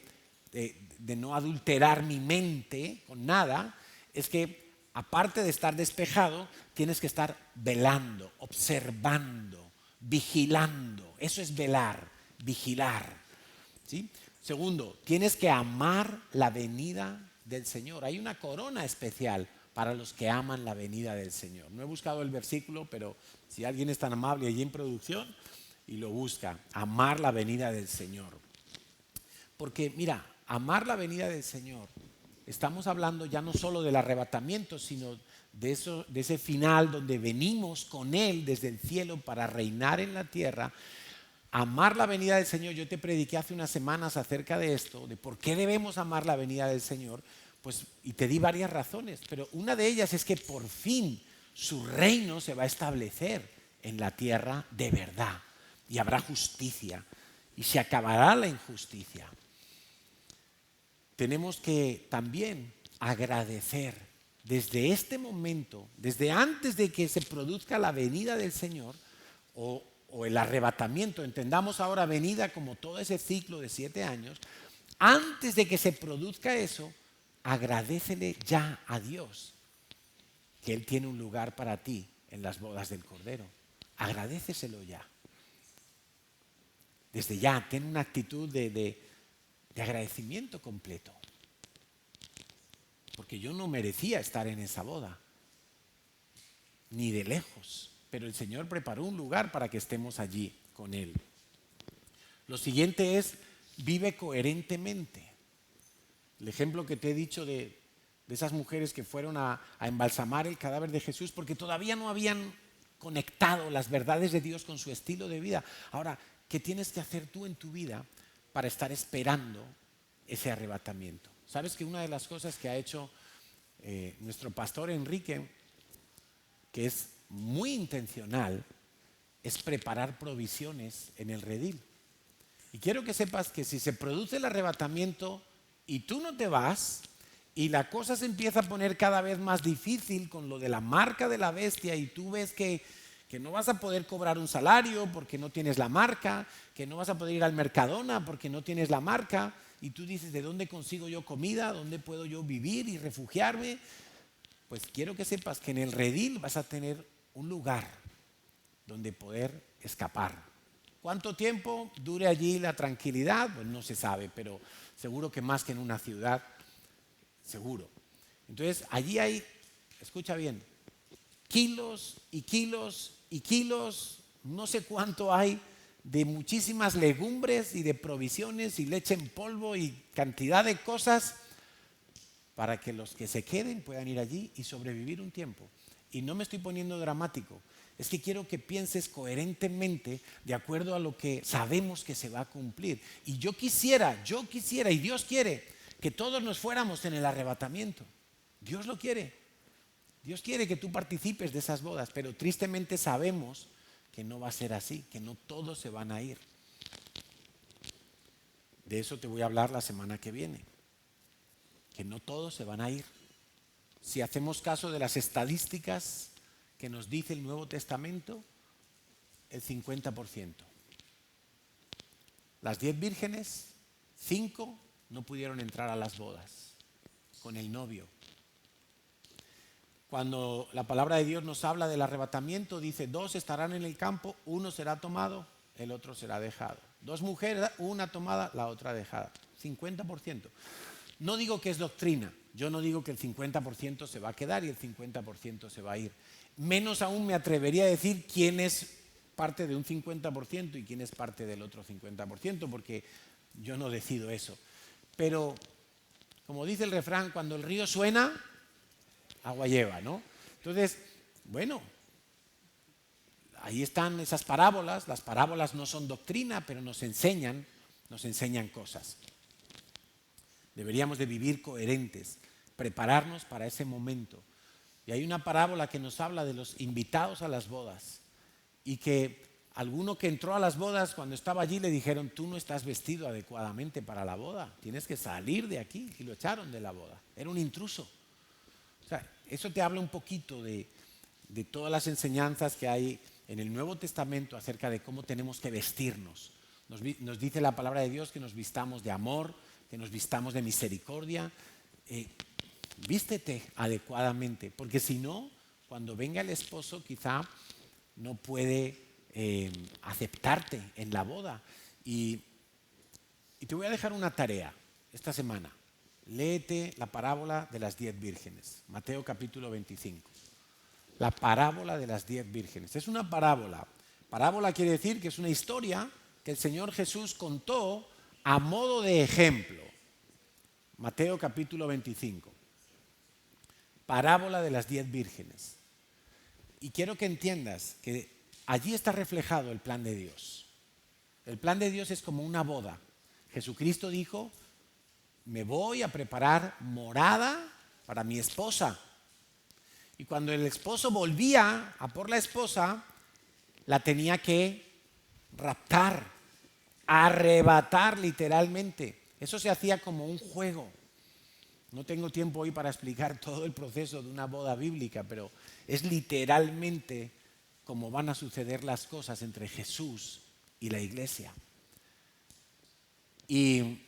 no adulterar mi mente con nada, es que aparte de estar despejado, tienes que estar velando, observando, vigilando. Eso es velar, vigilar. ¿Sí? Segundo, tienes que amar la venida del Señor. Hay una corona especial para los que aman la venida del Señor. No he buscado el versículo, pero si alguien es tan amable allí en producción y lo busca, amar la venida del Señor. Porque mira, amar la venida del Señor, estamos hablando ya no solo del arrebatamiento, sino de ese final donde venimos con Él desde el cielo para reinar en la tierra. Amar la venida del Señor, yo te prediqué hace unas semanas acerca de esto, de por qué debemos amar la venida del Señor, pues, y te di varias razones, pero una de ellas es que por fin su reino se va a establecer en la tierra de verdad, y habrá justicia, y se acabará la injusticia. Tenemos que también agradecer desde este momento, desde antes de que se produzca la venida del Señor o el arrebatamiento, entendamos ahora venida como todo ese ciclo de 7 años, antes de que se produzca eso, agradécele ya a Dios que Él tiene un lugar para ti en las bodas del Cordero. Agradéceselo ya. Desde ya, ten una actitud de agradecimiento completo. Porque yo no merecía estar en esa boda, ni de lejos. Pero el Señor preparó un lugar para que estemos allí con Él. Lo siguiente es, vive coherentemente. El ejemplo que te he dicho de esas mujeres que fueron a embalsamar el cadáver de Jesús porque todavía no habían conectado las verdades de Dios con su estilo de vida. Ahora, ¿qué tienes que hacer tú en tu vida para estar esperando ese arrebatamiento? ¿Sabes que una de las cosas que ha hecho nuestro pastor Enrique, que es muy intencional, es preparar provisiones en el redil? Y quiero que sepas que si se produce el arrebatamiento y tú no te vas y la cosa se empieza a poner cada vez más difícil con lo de la marca de la bestia y tú ves que no vas a poder cobrar un salario porque no tienes la marca, que no vas a poder ir al Mercadona porque no tienes la marca y tú dices, ¿de dónde consigo yo comida? ¿Dónde puedo yo vivir y refugiarme? Pues quiero que sepas que en el redil vas a tener un lugar donde poder escapar. ¿Cuánto tiempo dure allí la tranquilidad? Pues no se sabe, pero seguro que más que en una ciudad, seguro. Entonces, allí hay, escucha bien, kilos y kilos y kilos, no sé cuánto hay, de muchísimas legumbres y de provisiones y leche en polvo y cantidad de cosas para que los que se queden puedan ir allí y sobrevivir un tiempo. Y no me estoy poniendo dramático, es que quiero que pienses coherentemente de acuerdo a lo que sabemos que se va a cumplir. Y yo quisiera, y Dios quiere que todos nos fuéramos en el arrebatamiento. Dios lo quiere. Dios quiere que tú participes de esas bodas, pero tristemente sabemos que no va a ser así, que no todos se van a ir. De eso te voy a hablar la semana que viene, que no todos se van a ir. Si hacemos caso de las estadísticas que nos dice el Nuevo Testamento, el 50%. Las 10 vírgenes, 5 no pudieron entrar a las bodas con el novio. Cuando la palabra de Dios nos habla del arrebatamiento, dice: 2 estarán en el campo, 1 será tomado, el otro será dejado. 2 mujeres, una tomada, la otra dejada. 50%. No digo que es doctrina, yo no digo que el 50% se va a quedar y el 50% se va a ir. Menos aún me atrevería a decir quién es parte de un 50% y quién es parte del otro 50%, porque yo no decido eso. Pero, como dice el refrán, cuando el río suena, agua lleva, ¿no? Entonces, bueno, ahí están esas parábolas. Las parábolas no son doctrina, pero nos enseñan cosas. Deberíamos de vivir coherentes, prepararnos para ese momento. Y hay una parábola que nos habla de los invitados a las bodas y que alguno que entró a las bodas cuando estaba allí le dijeron: tú no estás vestido adecuadamente para la boda, tienes que salir de aquí, y lo echaron de la boda. Era un intruso. O sea, eso te habla un poquito de todas las enseñanzas que hay en el Nuevo Testamento acerca de cómo tenemos que vestirnos. Nos dice la palabra de Dios que nos vistamos de amor, que nos vistamos de misericordia. Vístete adecuadamente, porque si no, cuando venga el esposo quizá no puede aceptarte en la boda. Y te voy a dejar una tarea esta semana. Léete la parábola de las 10 vírgenes, Mateo capítulo 25. La parábola de las 10 vírgenes. Es una parábola. Parábola quiere decir que es una historia que el Señor Jesús contó a modo de ejemplo. Mateo capítulo 25. Parábola de las 10 vírgenes. Y quiero que entiendas que allí está reflejado el plan de Dios. El plan de Dios es como una boda. Jesucristo dijo: me voy a preparar morada para mi esposa. Y cuando el esposo volvía a por la esposa, la tenía que raptar, arrebatar literalmente. Eso se hacía como un juego. No tengo tiempo hoy para explicar todo el proceso de una boda bíblica, pero es literalmente como van a suceder las cosas entre Jesús y la iglesia. Y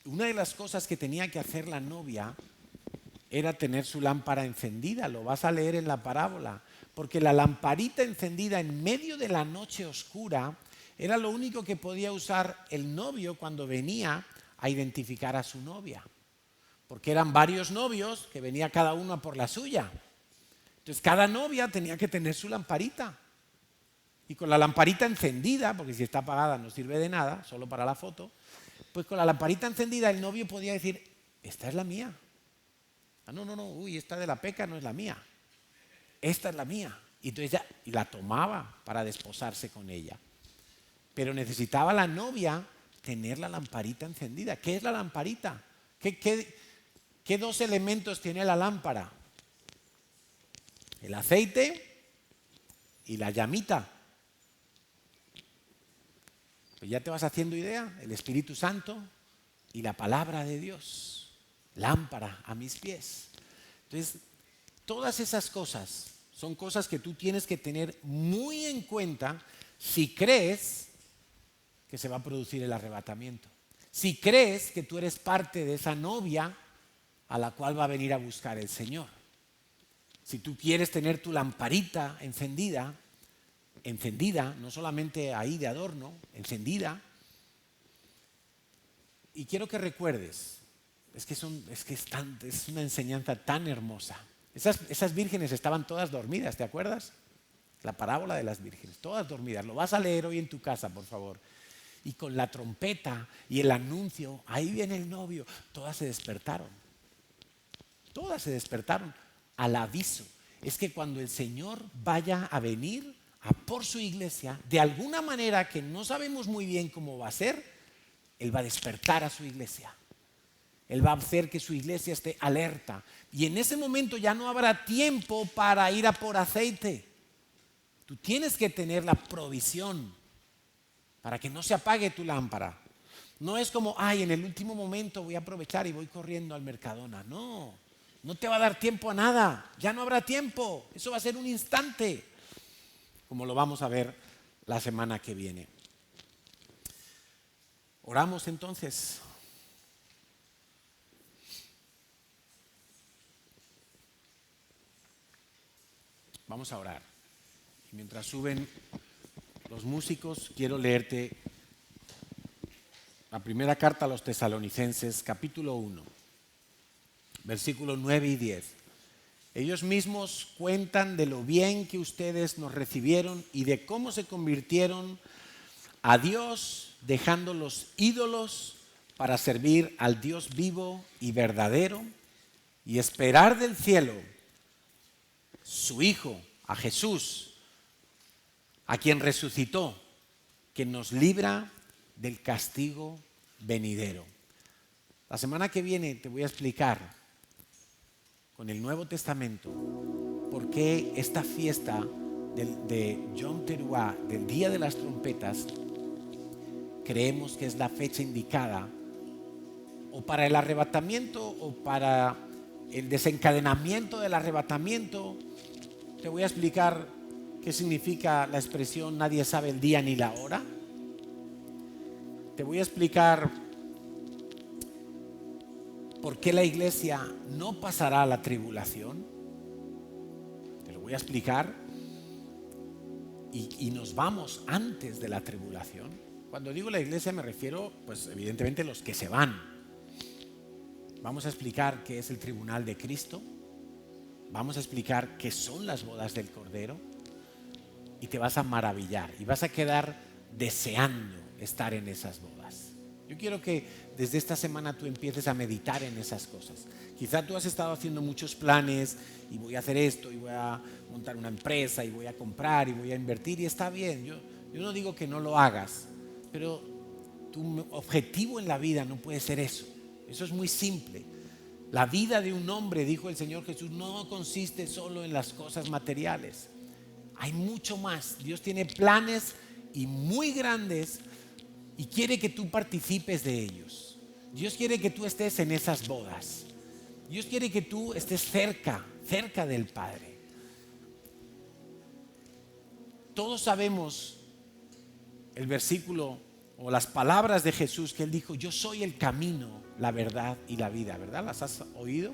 una de las cosas que tenía que hacer la novia era tener su lámpara encendida. Lo vas a leer en la parábola, porque la lamparita encendida en medio de la noche oscura era lo único que podía usar el novio cuando venía a identificar a su novia, porque eran varios novios que venía cada uno a por la suya. Entonces cada novia tenía que tener su lamparita, y con la lamparita encendida, porque si está apagada no sirve de nada, solo para la foto, pues con la lamparita encendida el novio podía decir: esta es la mía. Ah, no, uy, esta de la peca no es la mía, esta es la mía. Y entonces ya la tomaba para desposarse con ella. Pero necesitaba la novia tener la lamparita encendida. ¿Qué es la lamparita? ¿Qué 2 elementos tiene la lámpara? El aceite y la llamita. Pues ya te vas haciendo idea. El Espíritu Santo y la palabra de Dios. Lámpara a mis pies. Entonces, todas esas cosas son cosas que tú tienes que tener muy en cuenta si crees que se va a producir el arrebatamiento. Si crees que tú eres parte de esa novia a la cual va a venir a buscar el Señor. Si tú quieres tener tu lamparita encendida, encendida, no solamente ahí de adorno, encendida. Y quiero que recuerdes, es una enseñanza tan hermosa. Esas vírgenes estaban todas dormidas, ¿te acuerdas? La parábola de las vírgenes, todas dormidas. Lo vas a leer hoy en tu casa, por favor. Y con la trompeta y el anuncio, ahí viene el novio, todas se despertaron. Todas se despertaron al aviso. Es que cuando el Señor vaya a venir a por su iglesia, de alguna manera que no sabemos muy bien cómo va a ser, Él va a despertar a su iglesia. Él va a hacer que su iglesia esté alerta. Y en ese momento ya no habrá tiempo para ir a por aceite. Tú tienes que tener la provisión para que no se apague tu lámpara. No es como, en el último momento voy a aprovechar y voy corriendo al Mercadona. No, no te va a dar tiempo a nada. Ya no habrá tiempo. Eso va a ser un instante, como lo vamos a ver la semana que viene. Oramos entonces. Vamos a orar. Y mientras suben los músicos, quiero leerte la primera carta a los Tesalonicenses, capítulo 1, versículos 9 y 10. Ellos mismos cuentan de lo bien que ustedes nos recibieron y de cómo se convirtieron a Dios dejando los ídolos para servir al Dios vivo y verdadero y esperar del cielo su Hijo, a Jesús, a quien resucitó, que nos libra del castigo venidero. La semana que viene te voy a explicar con el Nuevo Testamento por qué esta fiesta de Yom Teruah, del Día de las Trompetas, creemos que es la fecha indicada o para el arrebatamiento o para el desencadenamiento del arrebatamiento. Te voy a explicar qué significa la expresión nadie sabe el día ni la hora. Te voy a explicar por qué la iglesia no pasará la tribulación. Te lo voy a explicar. Y nos vamos antes de la tribulación. Cuando digo la iglesia me refiero, pues evidentemente, a los que se van. Vamos a explicar qué es el tribunal de Cristo. Vamos a explicar qué son las bodas del Cordero. Y te vas a maravillar y vas a quedar deseando estar en esas bodas. Yo quiero que desde esta semana tú empieces a meditar en esas cosas. Quizá tú has estado haciendo muchos planes y voy a hacer esto y voy a montar una empresa y voy a comprar y voy a invertir y está bien. Yo no digo que no lo hagas, pero tu objetivo en la vida no puede ser eso. Eso es muy simple. La vida de un hombre, dijo el Señor Jesús, no consiste solo en las cosas materiales. Hay mucho más. Dios tiene planes y muy grandes y quiere que tú participes de ellos. Dios quiere que tú estés en esas bodas. Dios quiere que tú estés cerca del Padre. Todos sabemos el versículo o las palabras de Jesús que Él dijo, yo soy el camino, la verdad y la vida, ¿verdad? ¿Las has oído?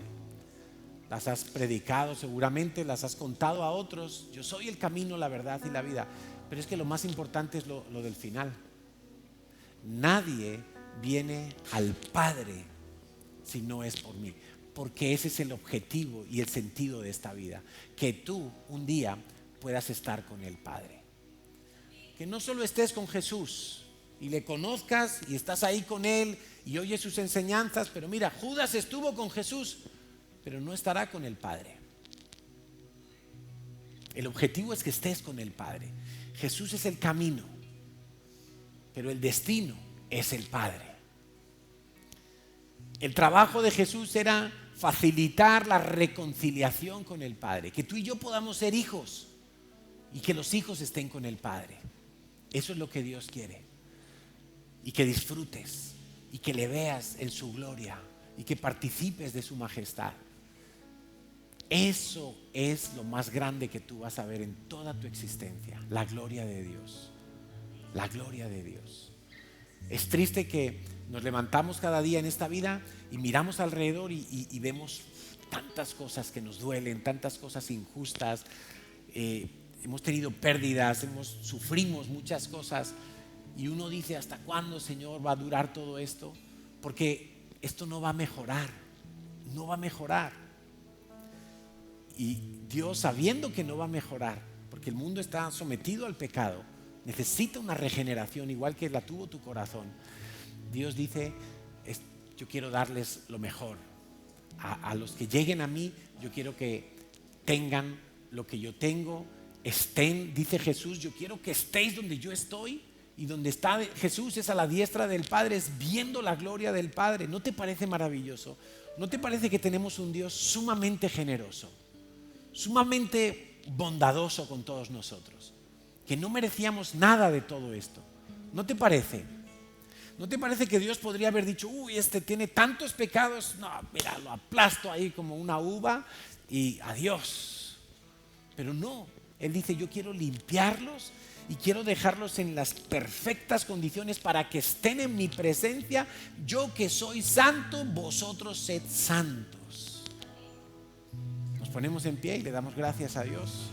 Las has predicado seguramente, las has contado a otros. Yo soy el camino, la verdad y la vida. Pero es que lo más importante es lo del final. Nadie viene al Padre si no es por mí. Porque ese es el objetivo y el sentido de esta vida. Que tú un día puedas estar con el Padre. Que no solo estés con Jesús y le conozcas y estás ahí con Él y oyes sus enseñanzas. Pero mira, Judas estuvo con Jesús, pero no estará con el Padre. El objetivo es que estés con el Padre. Jesús es el camino, pero el destino es el Padre. El trabajo de Jesús era facilitar la reconciliación con el Padre, que tú y yo podamos ser hijos y que los hijos estén con el Padre. Eso es lo que Dios quiere. Y que disfrutes y que le veas en su gloria y que participes de su majestad. Eso es lo más grande que tú vas a ver en toda tu existencia, la gloria de Dios. La gloria de Dios. Es triste que nos levantamos cada día en esta vida y miramos alrededor y vemos tantas cosas que nos duelen, tantas cosas injustas. hemos tenido pérdidas, sufrimos muchas cosas y uno dice, ¿hasta cuándo, Señor, va a durar todo esto? Porque esto no va a mejorar, no va a mejorar. Y Dios, sabiendo que no va a mejorar, porque el mundo está sometido al pecado, necesita una regeneración igual que la tuvo tu corazón. Dios dice, yo quiero darles lo mejor. A los que lleguen a mí, yo quiero que tengan lo que yo tengo, estén, dice Jesús, yo quiero que estéis donde yo estoy, y donde está Jesús es a la diestra del Padre, es viendo la gloria del Padre. ¿No te parece maravilloso? ¿No te parece que tenemos un Dios sumamente generoso, sumamente bondadoso con todos nosotros, que no merecíamos nada de todo esto? ¿No te parece? ¿No te parece que Dios podría haber dicho, uy, este tiene tantos pecados, no, mira, lo aplasto ahí como una uva y adiós? Pero no, Él dice, yo quiero limpiarlos y quiero dejarlos en las perfectas condiciones para que estén en mi presencia. Yo que soy santo, vosotros sed santos. Nos ponemos en pie y le damos gracias a Dios.